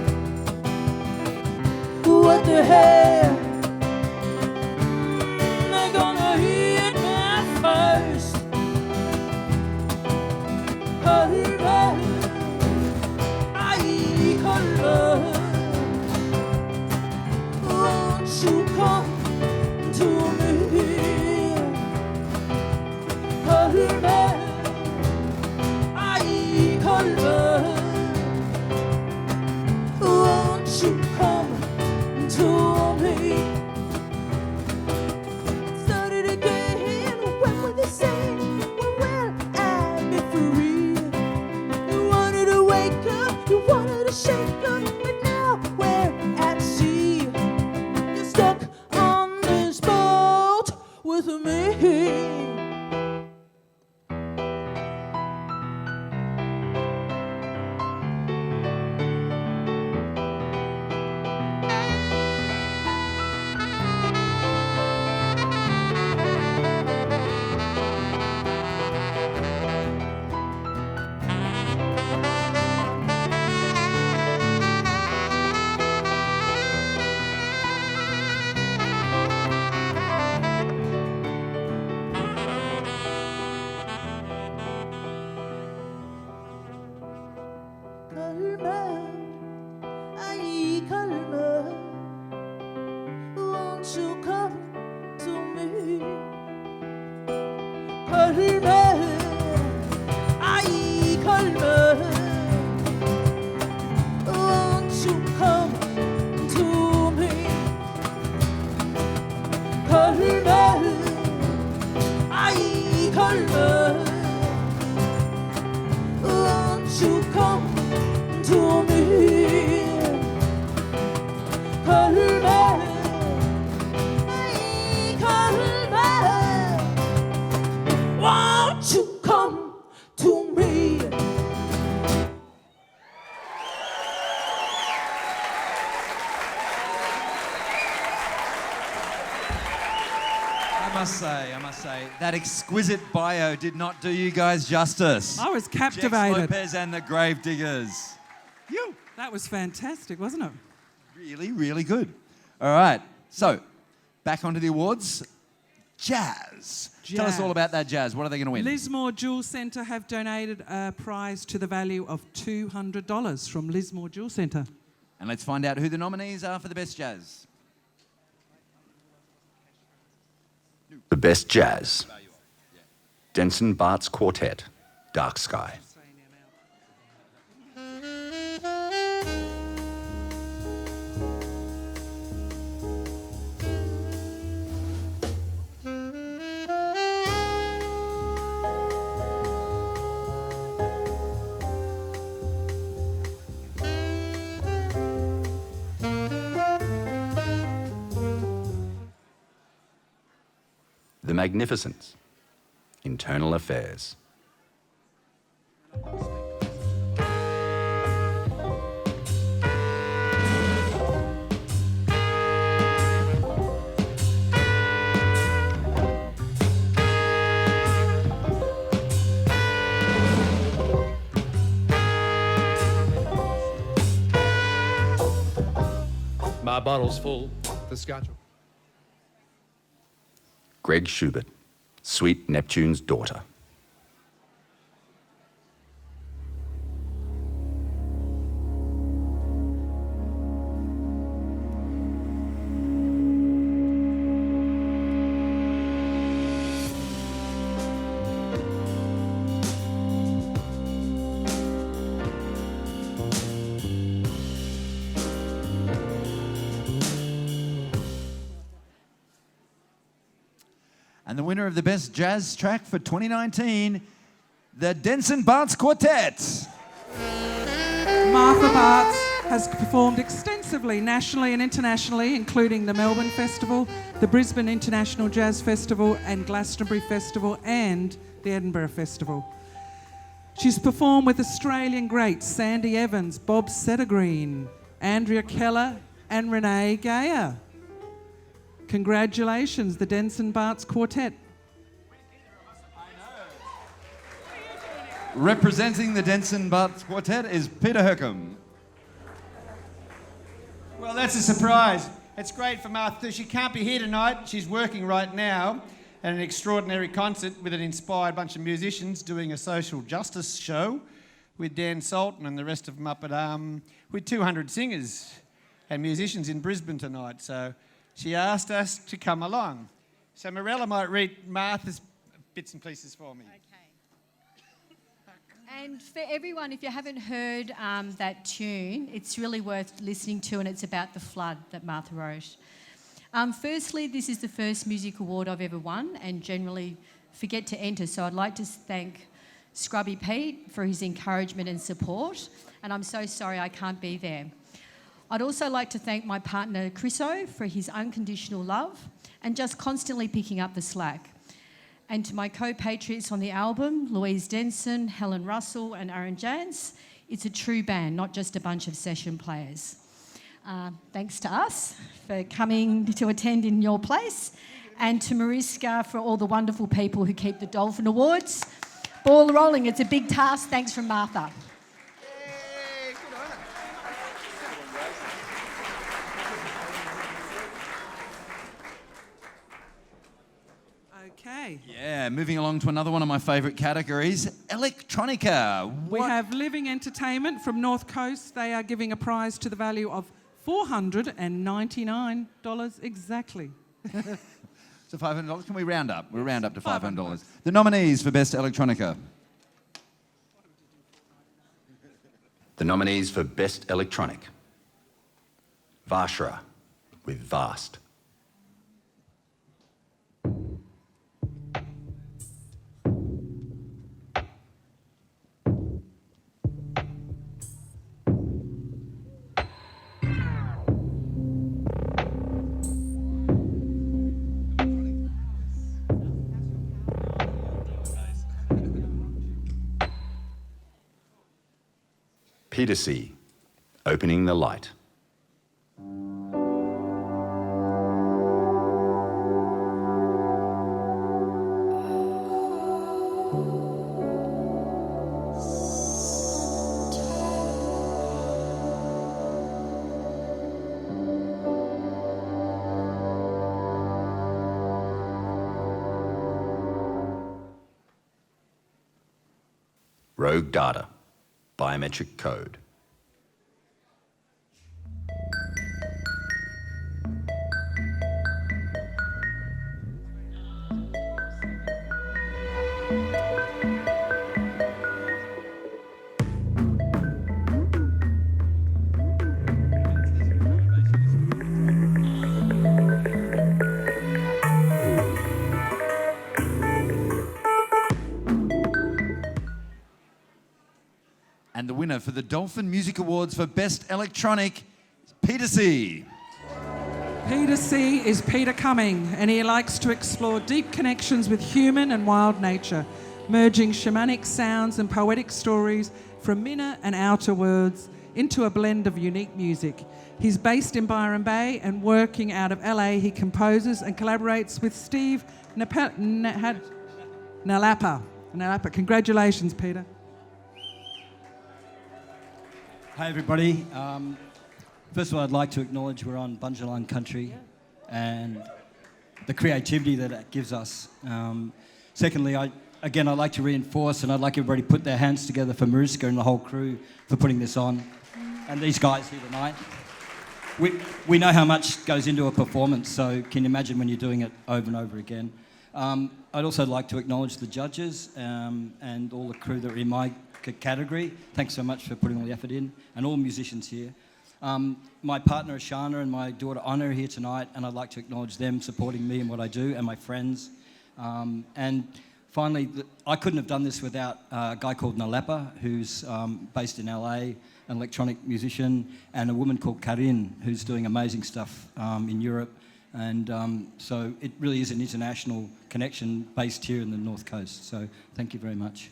What the hell? They're gonna hit me first. Calma, ay, calma. Won't you come to me? Calma, ay, calma. Won't you come to me? Started again. When will they say? When will I be free? You wanted to wake up, you wanted to shake up, but now we're at sea. You're stuck on this boat with me. Calma, ay, calma. Won't you come to me? Calma, ay, calma. Won't you come to me? Calma, ay, calma. Won't you come to me? Calma, ay, calma. I must say, that exquisite bio did not do you guys justice. I was Jex captivated. Lopez and the Gravediggers. That was fantastic, wasn't it? Really, really good. All right, so back onto the awards. Jazz. Tell us all about that jazz. What are they going to win? Lismore Jewel Centre have donated a prize to the value of $200 from Lismore Jewel Centre. And let's find out who the nominees are for the best jazz. The best jazz. Denson Bart's Quartet, Dark Sky. The Magnificence, Internal Affairs. My bottle's full. The Scotch. Greg Schubert, Sweet Neptune's Daughter. And the winner of the best jazz track for 2019, the Denson Bart's Quartet. Martha Bartz has performed extensively nationally and internationally, including the Melbourne Festival, the Brisbane International Jazz Festival and Glastonbury Festival and the Edinburgh Festival. She's performed with Australian greats Sandy Evans, Bob Settergreen, Andrea Keller and Renee Gayer. Congratulations, the Denson Bart's Quartet. Representing the Denson Bart's Quartet is Peter Hercombe. Well, that's a surprise. It's great for Martha. She can't be here tonight. She's working right now at an extraordinary concert with an inspired bunch of musicians doing a social justice show with Dan Sultan and the rest of them up at with 200 singers and musicians in Brisbane tonight. So she asked us to come along. So Morella might read Martha's bits and pieces for me. And for everyone, if you haven't heard that tune, it's really worth listening to, and it's about the flood that Martha wrote. Firstly, this is the first music award I've ever won and generally forget to enter, so I'd like to thank Scrubby Pete for his encouragement and support, and I'm so sorry I can't be there. I'd also like to thank my partner Chriso for his unconditional love and just constantly picking up the slack. And to my co-patriots on the album, Louise Denson, Helen Russell and Aaron Jans, it's a true band, not just a bunch of session players. Thanks to us for coming to attend in your place, and to Mariska for all the wonderful people who keep the Dolphin Awards. Ball rolling, it's a big task. Thanks from Martha. Okay. Yeah, moving along to another one of my favourite categories, electronica. We have Living Entertainment from North Coast. They are giving a prize to the value of $499 exactly. So $500. Can we round up? We'll round up to $500. The nominees for Best Electronica. The nominees for Best Electronic. Vashra with Vast. Petersea, Opening the Light. Rogue Data, Biometric Code. And the winner for the Dolphin Music Awards for Best Electronic is Peter C. Peter C is Peter Cumming, and he likes to explore deep connections with human and wild nature, merging shamanic sounds and poetic stories from inner and outer worlds into a blend of unique music. He's based in Byron Bay, and working out of LA, he composes and collaborates with Steve Nalapa. Congratulations, Peter. Hi everybody. First of all, I'd like to acknowledge we're on Bunjalung country and the creativity that it gives us. Secondly, I'd like to reinforce, and I'd like everybody to put their hands together for Mariska and the whole crew for putting this on, and these guys here tonight. We know how much goes into a performance, so can you imagine when you're doing it over and over again? I'd also like to acknowledge the judges and all the crew that are in my category. Thanks so much for putting all the effort in, and all musicians here. My partner Ashana and my daughter Anna are here tonight, and I'd like to acknowledge them supporting me and what I do, and my friends. And finally, I couldn't have done this without a guy called Nalapa, who's based in LA, an electronic musician, and a woman called Karin, who's doing amazing stuff in Europe. And so it really is an international connection based here in the North Coast. So thank you very much.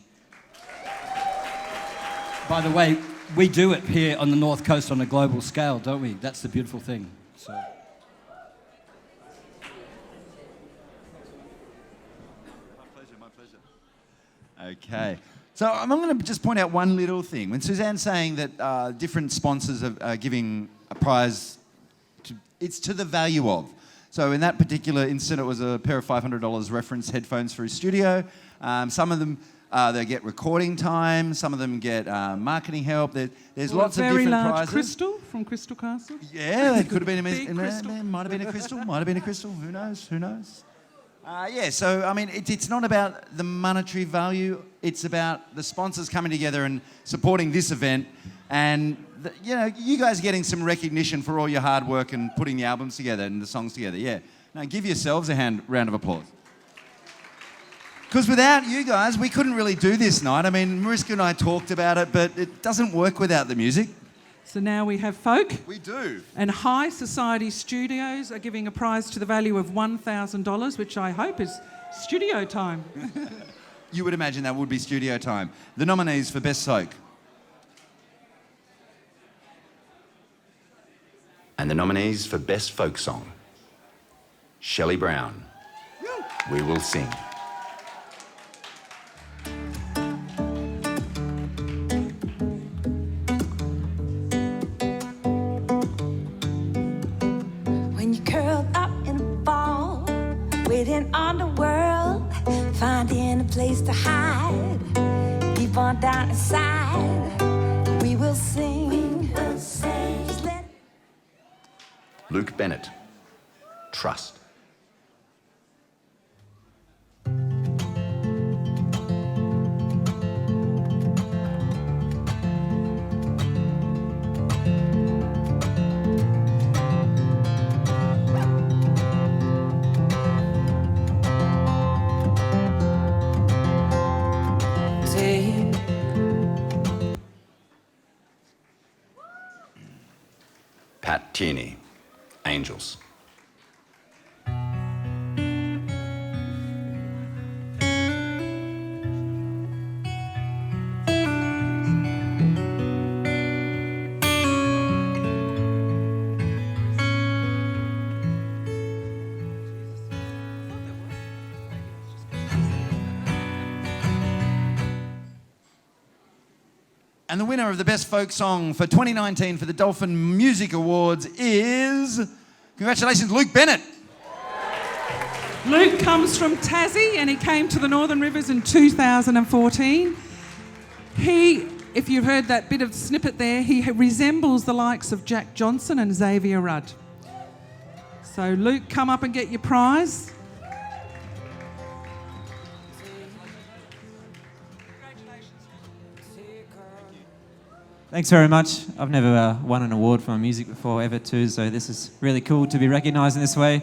By the way, we do it here on the North Coast on a global scale, don't we? That's the beautiful thing. So. My pleasure. Okay. So I'm going to just point out one little thing. When Suzanne's saying that different sponsors are giving a prize, it's to the value of. So in that particular instance, it was a pair of $500 reference headphones for his studio. Some of them, they get recording time. Some of them get marketing help. There's lots of different prizes. Very large crystal from Crystal Castle. Yeah, it could have been Might have been a crystal. Might have been a crystal. Who knows? Who knows? Yeah. So I mean, it's not about the monetary value. It's about the sponsors coming together and supporting this event, and you guys getting some recognition for all your hard work and putting the albums together and the songs together. Yeah. Now give yourselves a round of applause. Because without you guys, we couldn't really do this night. I mean, Mariska and I talked about it, but it doesn't work without the music. So now we have folk. We do. And High Society Studios are giving a prize to the value of $1,000, which I hope is studio time. You would imagine that would be studio time. The nominees for Best Soak. And the nominees for Best Folk Song. Shelley Brown, We Will Sing. When you're curled up in a ball, waiting on the world, finding a place to hide, deep on down inside, we will sing. We will sing. Just let Luke Bennett, Trust. Pat Tierney, Angels. And the winner of the Best Folk Song for 2019 for the Dolphin Music Awards is, congratulations, Luke Bennett. Luke comes from Tassie, and he came to the Northern Rivers in 2014. If you've heard that bit of snippet there, he resembles the likes of Jack Johnson and Xavier Rudd. So Luke, come up and get your prize. Thanks very much. I've never won an award for my music before, ever too, so this is really cool to be recognised in this way.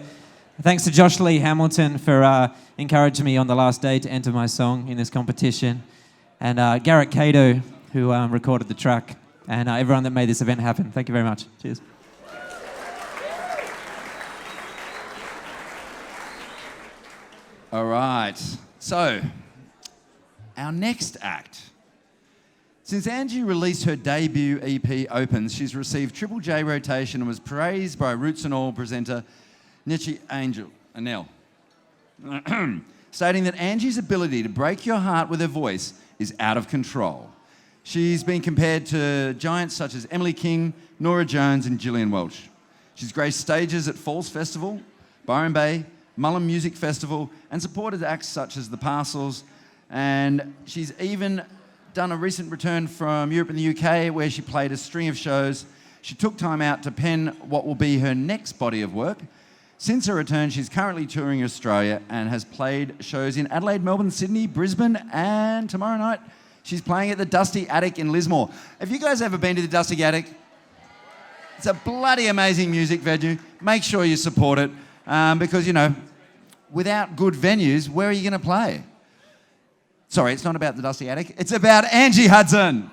Thanks to Josh Lee Hamilton for encouraging me on the last day to enter my song in this competition. And Garrett Cato, who recorded the track, and everyone that made this event happen. Thank you very much. Cheers. All right. So, our next act. Since Angie released her debut EP Opens, she's received Triple J rotation and was praised by Roots and All presenter Nichi Anel, stating that Angie's ability to break your heart with her voice is out of control. She's been compared to giants such as Emily King, Nora Jones and Gillian Welch. She's graced stages at Falls Festival, Byron Bay, Mullen Music Festival and supported acts such as The Parcels, and she's even done a recent return from Europe and the UK where she played a string of shows. She took time out to pen what will be her next body of work. Since her return, she's currently touring Australia and has played shows in Adelaide, Melbourne, Sydney, Brisbane, and tomorrow night she's playing at the Dusty Attic in Lismore. Have you guys ever been to the Dusty Attic? It's a bloody amazing music venue. Make sure you support it because, you know, without good venues, where are you going to play? Sorry, it's not about the Dusty Attic. It's about Angie Hudson.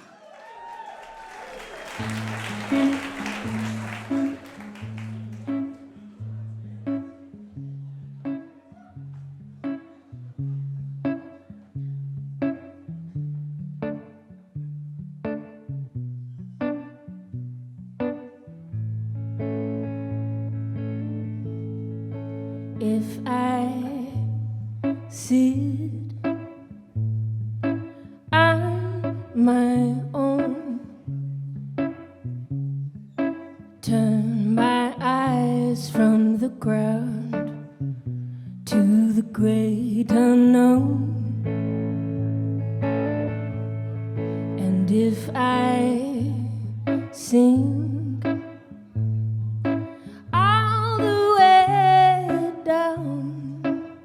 If I sit on my own, turn my eyes from the ground to the great unknown, and if I sing all the way down,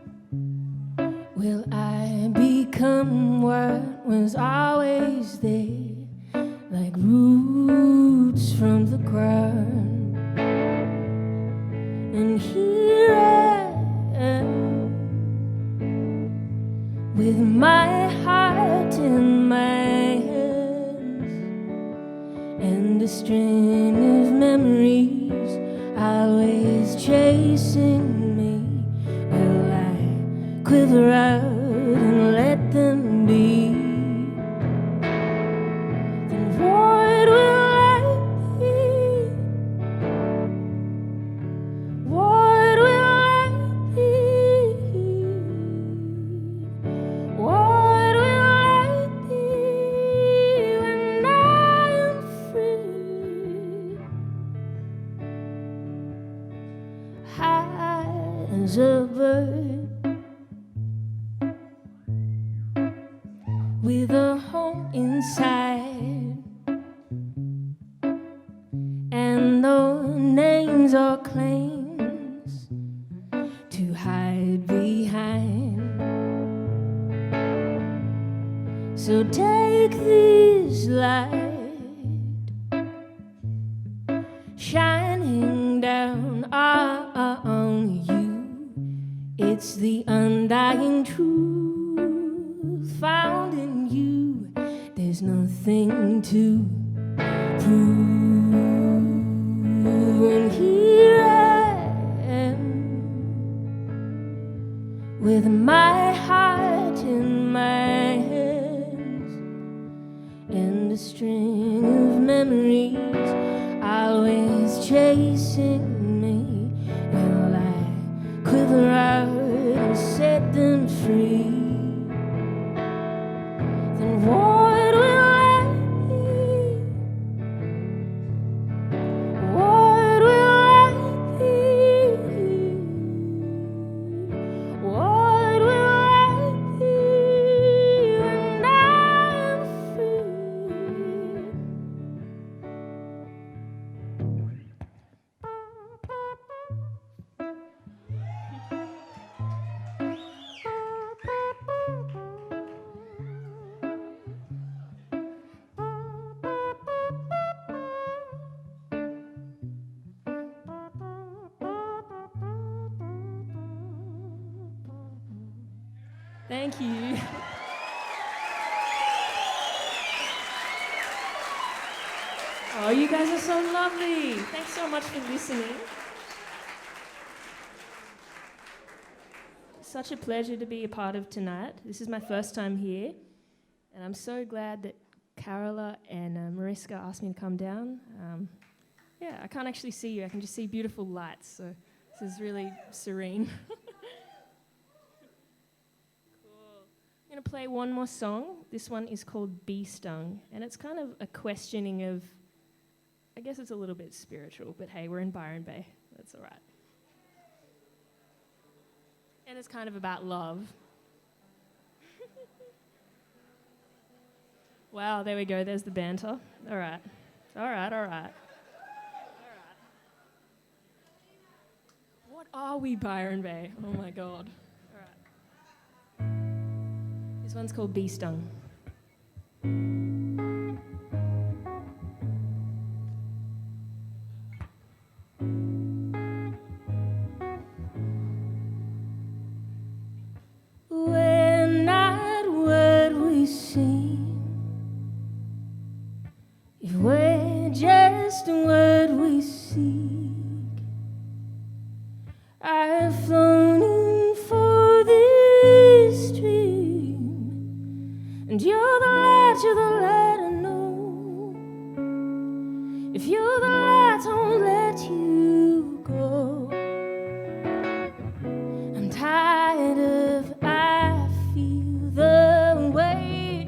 will I become what was always there, like roots from the ground? And here I am, with my heart in my hands, and a string of memories always chasing me. Will I quiver out and let them be? Then what will I be? What will I be? What will I be when I am free? High as a bird, with a home inside, and no names or claims to hide behind. So take this light shining down on you. It's the undying truth found in you. There's nothing to prove. And here I am, with my heart in my hands, and a string of memories always chasing me. Will I quiver out and set them free? Then what will I be? What will I be? What will I be when I am free? Thank you. Oh, you guys are so lovely. Thanks so much for listening. Such a pleasure to be a part of tonight. This is my first time here, and I'm so glad that Carola and Mariska asked me to come down. Yeah, I can't actually see you. I can just see beautiful lights, so this is really serene. I'm going to play one more song. This one is called Bee Stung, and it's kind of a questioning of, I guess it's a little bit spiritual, but hey, we're in Byron Bay. That's all right. And it's kind of about love. Wow, there we go. There's the banter. All right. All right, all right. What are we, Byron Bay? Oh, my God. All right. This one's called Bee Stung. We're not what we seem, if we're just what we seek. I've flown in for this dream, and you're the light I know. If you're the light, I won't let you go. I'm tired of I feel the way,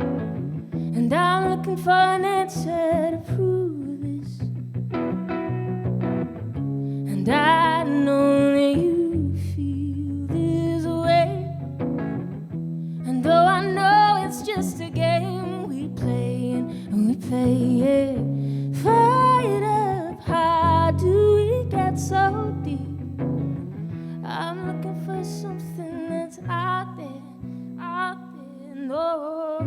and I'm looking for an answer to prove this. And I know that you feel this way, and though I know it's just a game we play, and we play it. Fight up, how do we get so deep? I'm looking for something that's out there, no.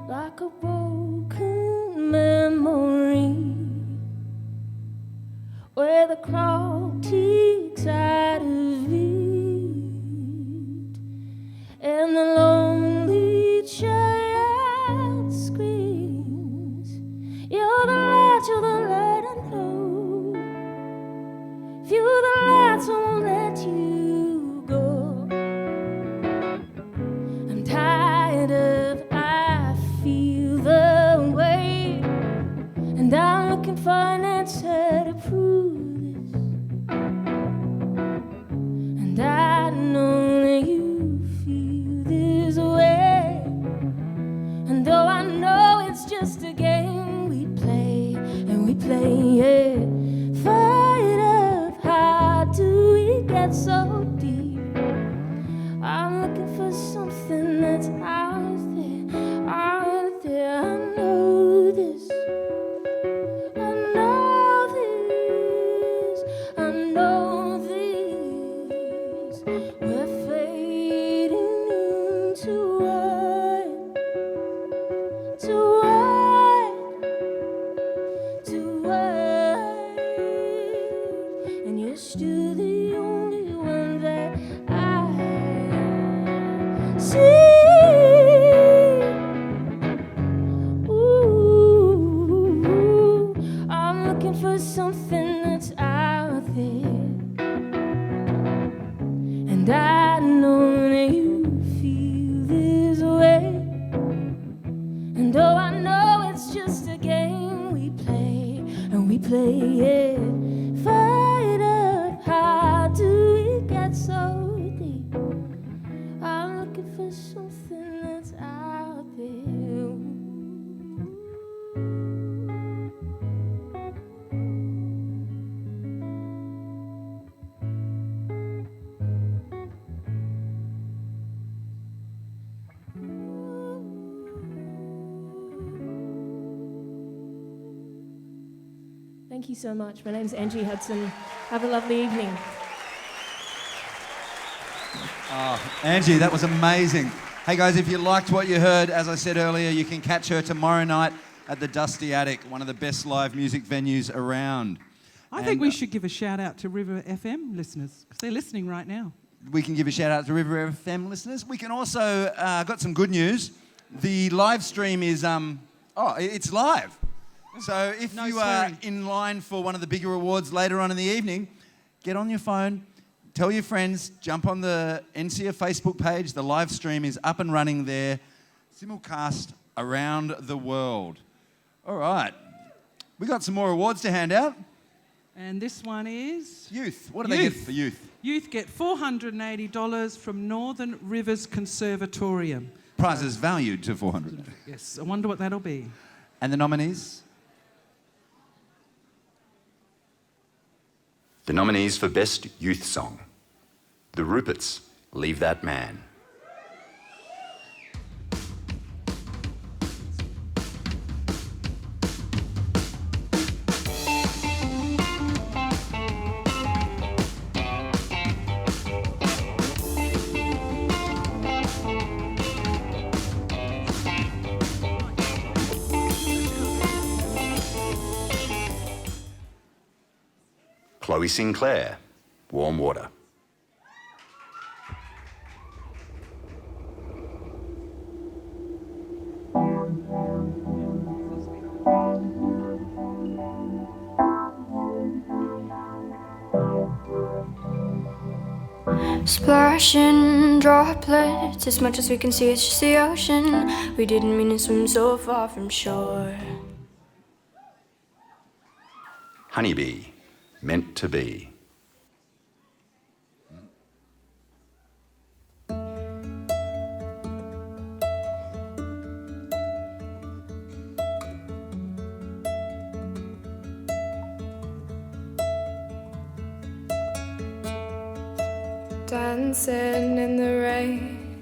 Like a broken memory, where the clock ticks out of beat, and the lonely child screams, you're the light I know. If you're the light, I won't let you go. I'm tired of I feel the way, and I'm looking for an answer to prove this. And I know that you feel this way, and though I know it's just a game we play, and we play it. Fight up, how do we get so deep? I'm looking for something that's out there, out there. I know this, I know this, I know this. We're fading into white, to white, to white, and you're still the only one that I see. Ooh, I'm looking for something that's out there, and I know that you feel this way, and though I know it's just a game we play, and we play it. Fight up, how do we get so deep? I'm looking for something that's out there. Thank you so much. My name's Angie Hudson. Have a lovely evening. Oh, Angie, that was amazing. Hey guys, if you liked what you heard, as I said earlier, you can catch her tomorrow night at the Dusty Attic, one of the best live music venues around. I think we should give a shout out to River FM listeners because they're listening right now. We can give a shout out to River FM listeners. We can also, got some good news. The live stream is, it's live. So if you are in line for one of the bigger awards later on in the evening, get on your phone, tell your friends, jump on the NCEIA Facebook page. The live stream is up and running there, simulcast around the world. All right. We got some more awards to hand out. And this one is... Youth. What do they get for youth? Youth get $480 from Northern Rivers Conservatorium. Prizes valued to $400. Yes, I wonder what that'll be. And the nominees? The nominees for Best Youth Song. The Ruperts, Leave That Man. Chloe Sinclair, Warm Water. Splashing droplets, as much as we can see, it's just the ocean. We didn't mean to swim so far from shore. Honeybee, Meant to Be. Dancing in the rain.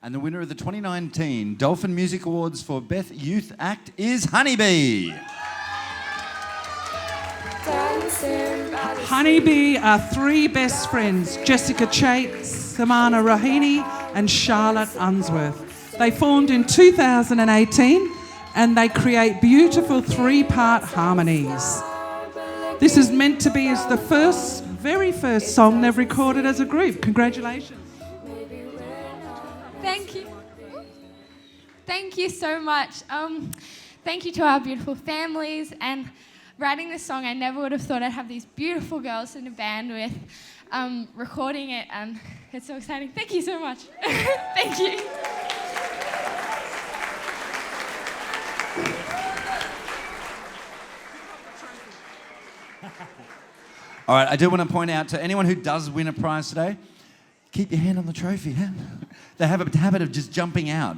And the winner of the 2019 Dolphin Music Awards for Best Youth Act is Honeybee. Honeybee are three best friends, Jessica Chait, Samana Rahini and Charlotte Unsworth. They formed in 2018 and they create beautiful three-part harmonies. This is meant to be as the very first song they've recorded as a group. Congratulations. Thank you. Thank you so much. Thank you to our beautiful families, and writing this song, I never would have thought I'd have these beautiful girls in a band with, recording it, and it's so exciting. Thank you so much. Thank you. All right, I do want to point out to anyone who does win a prize today, keep your hand on the trophy. Huh? They have a habit of just jumping out.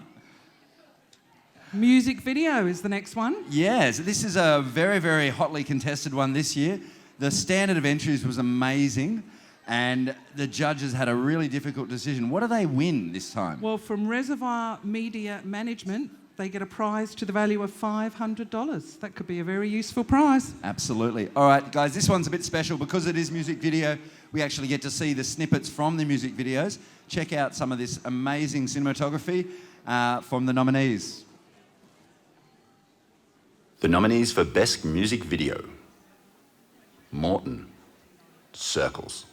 Music video is the next one. Yes, this is a very, very hotly contested one this year. The standard of entries was amazing, and the judges had a really difficult decision. What do they win this time? Well, from Reservoir Media Management, they get a prize to the value of $500. That could be a very useful prize. Absolutely. All right, guys, this one's a bit special because it is music video. We actually get to see the snippets from the music videos. Check out some of this amazing cinematography from the nominees. The nominees for Best Music Video. Morton, Circles.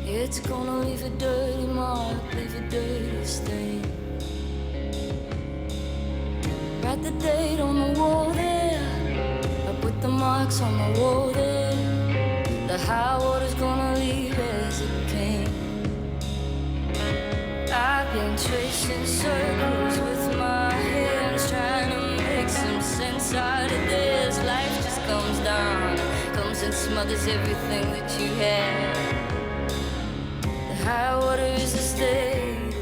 It's gonna leave a dirty mark, leave a dirty stain. Write the date on the wall there, I put the marks on the wall there. The high water's gonna leave as it came. I've been tracing circles with my hands, trying to make some sense out of this. Life just comes down, comes and smothers everything that you had. High water is a state.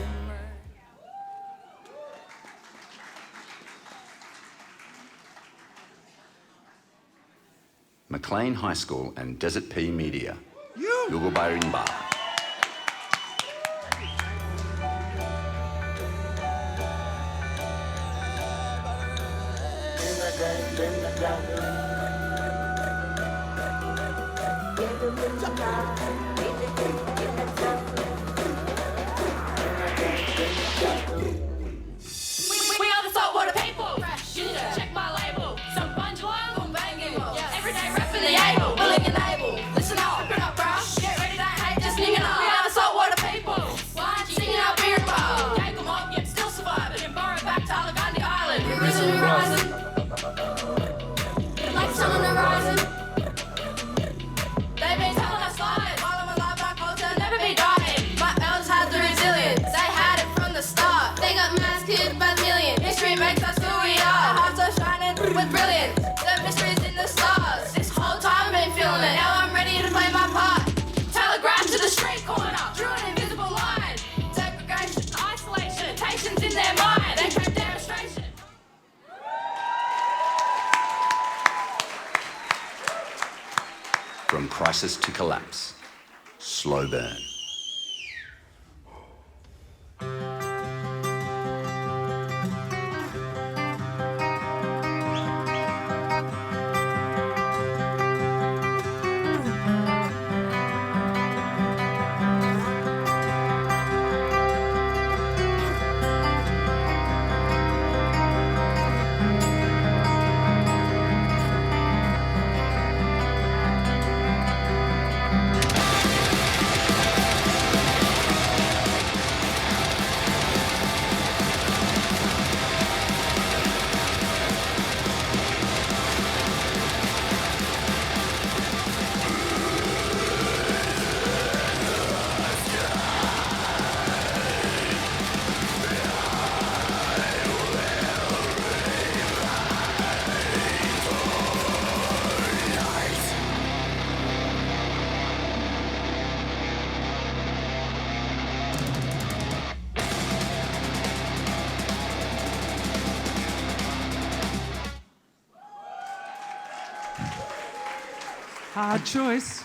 McLean High School and Desert P Media. Yugubarin Bar. We are the saltwater people. Check my label. Some Bunjalung, boom banging. Everyday rapping the able, willing and able. Listen up, open up, bruh. Get ready to hate, just singing up. We are the saltwater people. Why aren't you singing our beer bar? Yank 'em up, yet still surviving. And borrow back to Allegany Island. We're risen and rising. Like the sun on the horizon. They've been telling us lies. While I'm alive, my culture never be dying. My elders had the resilience. They had it from the start. They got massacred by the million. History makes us who we are. Our hearts are shining with brilliance. The mystery's in the stars. This whole time I've been feeling it. Now I'm ready to play my part. Telegraph to the street corner. Drew an invisible line. Segregation, isolation. Patience in their mind. They crave demonstration. From crisis to collapse. Slow burn. Hard choice.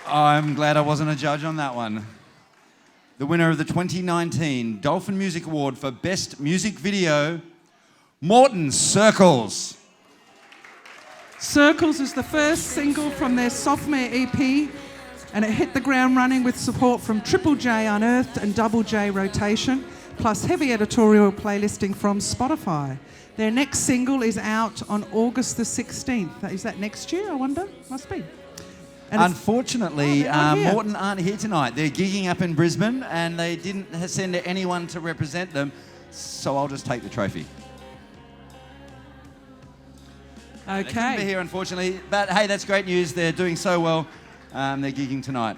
I'm glad I wasn't a judge on that one. The winner of the 2019 Dolphin Music Award for Best Music Video, Morton Circles. Circles is the first single from their sophomore EP, and it hit the ground running with support from Triple J Unearthed and Double J Rotation, plus heavy editorial playlisting from Spotify. Their next single is out on August the 16th. Is that next year, I wonder? Must be. And Unfortunately, they're not here. Morton aren't here tonight. They're gigging up in Brisbane and they didn't send anyone to represent them, so I'll just take the trophy. They couldn't be here, unfortunately, but hey, that's great news. They're doing so well. They're gigging tonight.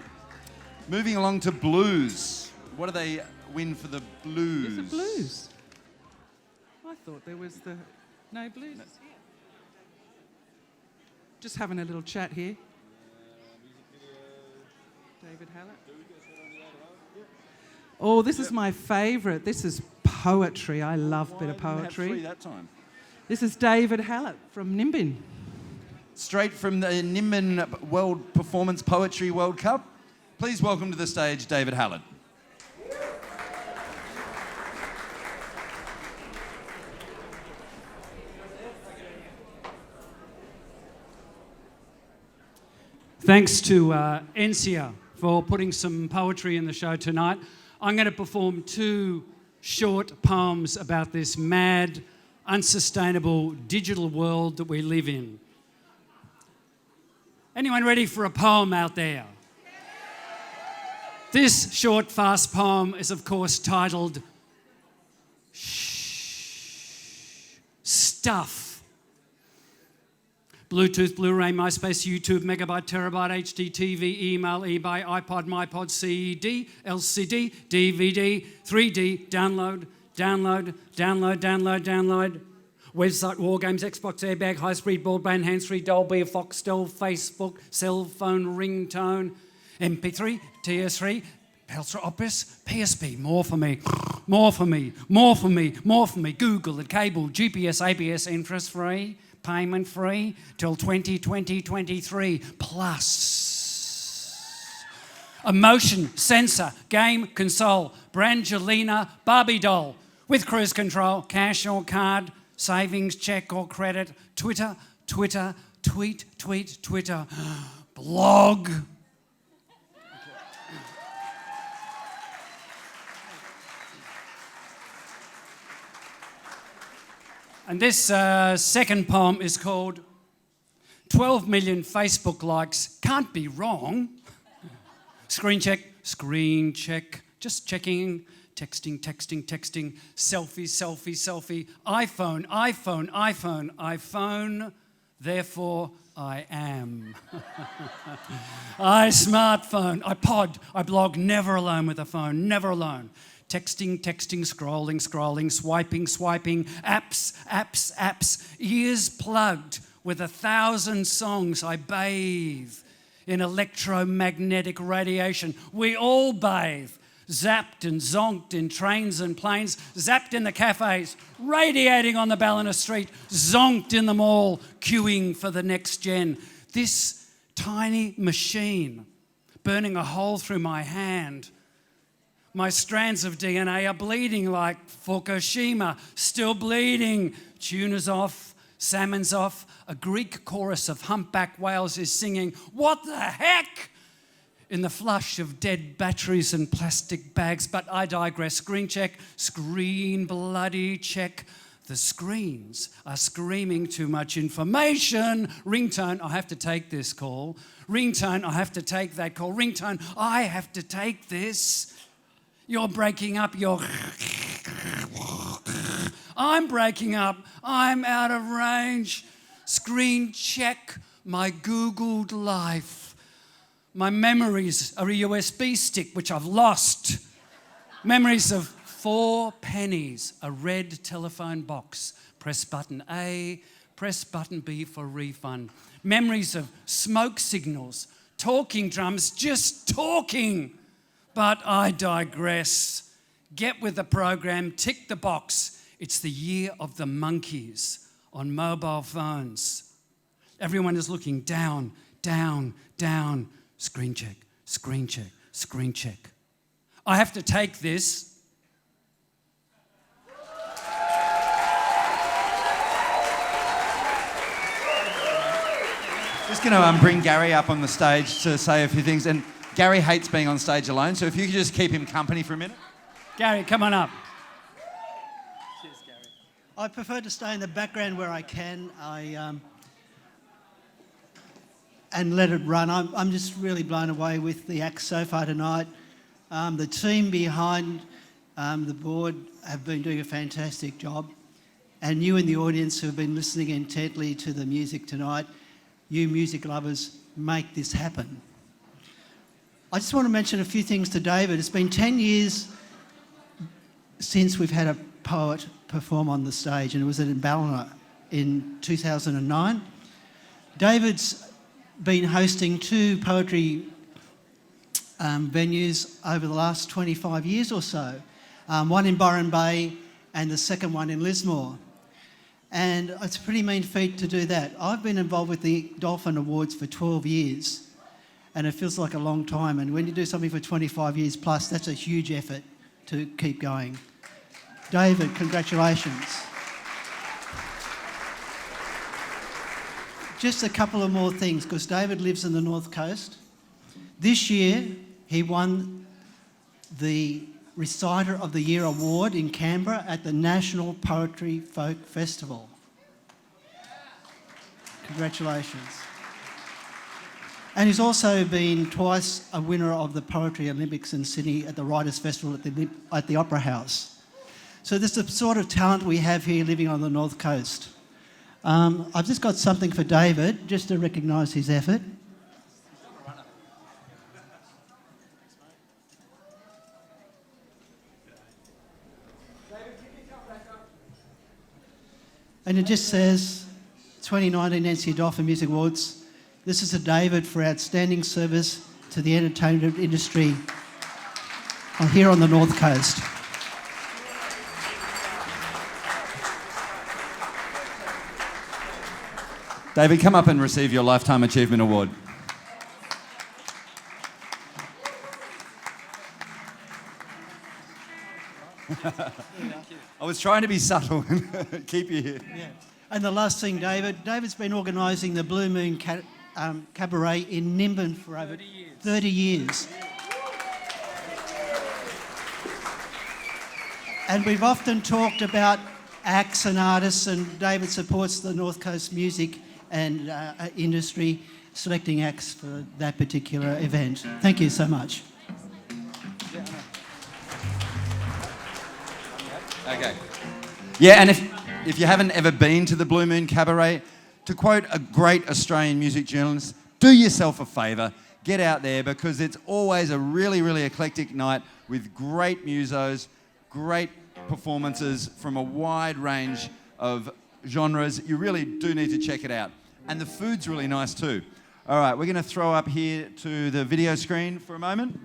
Moving along to blues. What do they win for the blues? Is it blues? I thought there was the... No, blues is here. Just having a little chat here. David Hallett. Oh, this is my favourite. This is poetry. I love a bit of poetry. Three that time. This is David Hallett from Nimbin. Straight from the Nimbin World Performance Poetry World Cup. Please welcome to the stage David Hallett. Thanks to NCEIA for putting some poetry in the show tonight. I'm going to perform two short poems about this mad, unsustainable digital world that we live in. Anyone ready for a poem out there? This short, fast poem is, of course, titled Stuff. Bluetooth, Blu-ray, MySpace, YouTube, Megabyte, Terabyte, HD, TV, email, eBay, iPod, MyPod, CED, LCD, DVD, 3D, download, website, war games, Xbox, airbag, high-speed broadband, hands-free, Dolby, Foxtel, Facebook, cell phone, ringtone, MP3, TS3, Telstra Opus, PSP, more for me, more for me, more for me, more for me, Google, the cable, GPS, ABS, interest-free, payment free till 2023 plus. A motion sensor, game console, Brangelina Barbie doll with cruise control, cash or card, savings, check or credit, Twitter, tweet, Twitter, blog. And this second poem is called 12 Million Facebook Likes Can't Be Wrong. Screen check, just checking, texting, selfie, iPhone, therefore I am. Smartphone, iPod, I blog, never alone with a phone, never alone. Texting, scrolling, swiping, apps, ears plugged with 1,000 songs. I bathe in electromagnetic radiation. We all bathe. Zapped and zonked in trains and planes, zapped in the cafes, radiating on the Ballina Street, zonked in the mall, queuing for the next gen. This tiny machine burning a hole through my hand. My strands of DNA are bleeding like Fukushima, still bleeding. Tuna's off, salmon's off. A Greek chorus of humpback whales is singing, "What the heck?" in the flush of dead batteries and plastic bags. But I digress. Screen check, screen bloody check. The screens are screaming too much information. Ringtone, I have to take this call. Ringtone, I have to take that call. Ringtone, I have to take this. You're breaking up, I'm breaking up, I'm out of range. Screen check, my Googled life. My memories are a USB stick, which I've lost. Memories of 4 pennies, a red telephone box. Press button A, press button B for refund. Memories of smoke signals, talking drums, just talking. But I digress. Get with the program, tick the box. It's the year of the monkeys on mobile phones. Everyone is looking down. Screen check. I have to take this. Just going to bring Gary up on the stage to say a few things. And Gary hates being on stage alone, so if you could just keep him company for a minute. Gary, come on up. Cheers, Gary. I prefer to stay in the background where I can. And let it run. I'm just really blown away with the act so far tonight. The team behind the board have been doing a fantastic job. And you in the audience who have been listening intently to the music tonight, you music lovers, make this happen. I just want to mention a few things to David. It's been 10 years since we've had a poet perform on the stage, and it was at Ballina in 2009. David's been hosting 2 poetry venues over the last 25 years or so. One in Byron Bay and the second one in Lismore. And it's a pretty mean feat to do that. I've been involved with the Dolphin Awards for 12 years and it feels like a long time. And when you do something for 25 years plus, that's a huge effort to keep going. David, congratulations. Just a couple of more things, because David lives in the North Coast. This year, he won the Reciter of the Year award in Canberra at the National Poetry Folk Festival. Congratulations. And he's also been twice a winner of the Poetry Olympics in Sydney at the Writers' Festival at the Opera House. So this is the sort of talent we have here living on the North Coast. I've just got something for David, just to recognise his effort. And it just says 2019 NCEIA Dolphin Music Awards. This is a David for outstanding service to the entertainment industry here on the North Coast. David, come up and receive your Lifetime Achievement Award. I was trying to be subtle and keep you here. Yeah. And the last thing, David's been organising the Blue Moon Cabaret in Nimbin for over 30 years. And we've often talked about acts and artists, and David supports the North Coast music and industry, selecting acts for that particular event. Thank you so much. Okay. Yeah, and if you haven't ever been to the Blue Moon Cabaret, to quote a great Australian music journalist, do yourself a favour, get out there, because it's always a really, really eclectic night with great musos, great performances from a wide range of genres. You really do need to check it out. And the food's really nice too. All right, we're going to throw up here to the video screen for a moment.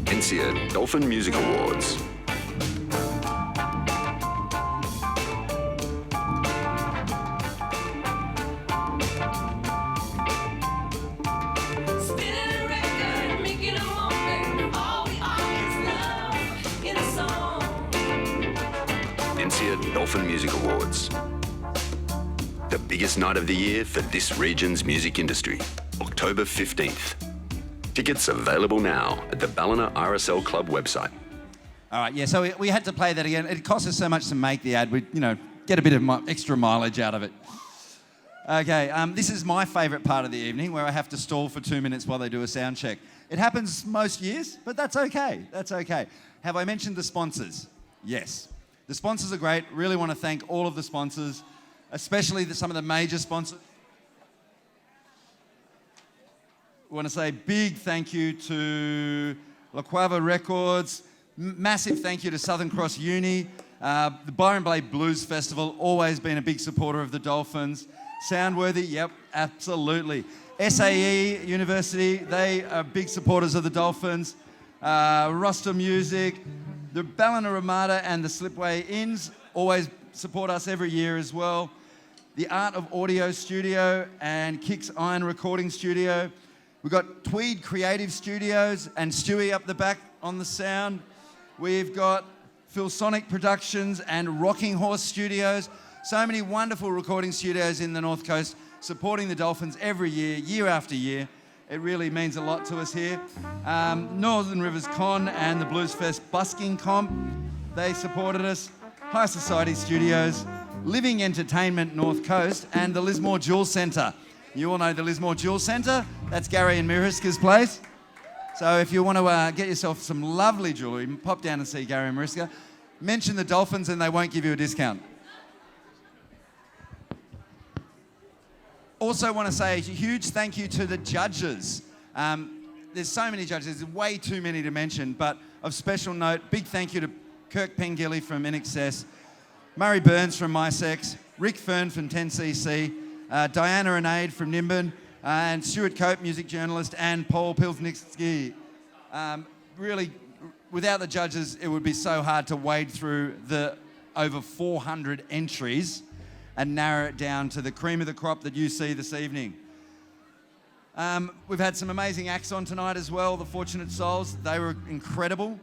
NCEIA Dolphin Music Awards. NCEIA Dolphin Music Awards. The biggest night of the year for this region's music industry. October 15th. Tickets available now at the Ballina RSL Club website. All right, yeah, so we had to play that again. It cost us so much to make the ad, we get a bit of extra mileage out of it. Okay, this is my favourite part of the evening, where I have to stall for 2 minutes while they do a sound check. It happens most years, but that's okay. That's okay. Have I mentioned the sponsors? Yes. The sponsors are great. Really want to thank all of the sponsors, especially some of the major sponsors. I want to say big thank you to La Cuava Records, massive thank you to Southern Cross Uni, the Byron Blade Blues Festival, always been a big supporter of the Dolphins. Soundworthy, yep, absolutely. SAE University, they are big supporters of the Dolphins. Roster Music, the Ballina Ramada and the Slipway Inns always support us every year as well. The Art of Audio Studio and Kicks Iron Recording Studio. We've got Tweed Creative Studios and Stewie up the back on the sound. We've got Philsonic Productions and Rocking Horse Studios. So many wonderful recording studios in the North Coast supporting the Dolphins every year, year after year. It really means a lot to us here. Northern Rivers Con and the Blues Fest Busking Comp, they supported us. High Society Studios, Living Entertainment North Coast, and the Lismore Jewel Centre. You all know the Lismore Jewel Centre. That's Gary and Mariska's place. So if you want to get yourself some lovely jewellery, pop down and see Gary and Mariska. Mention the Dolphins and they won't give you a discount. Also want to say a huge thank you to the judges. There's so many judges, there's way too many to mention, but of special note, big thank you to Kirk Pengilly from INXS, Murray Burns from MySex, Rick Fern from 10cc, Diana Renaid from Nimbin, and Stuart Cope, music journalist, and Paul Pilsnitsky. Really, without the judges, it would be so hard to wade through the over 400 entries and narrow it down to the cream of the crop that you see this evening. We've had some amazing acts on tonight as well, the Fortunate Souls. They were incredible.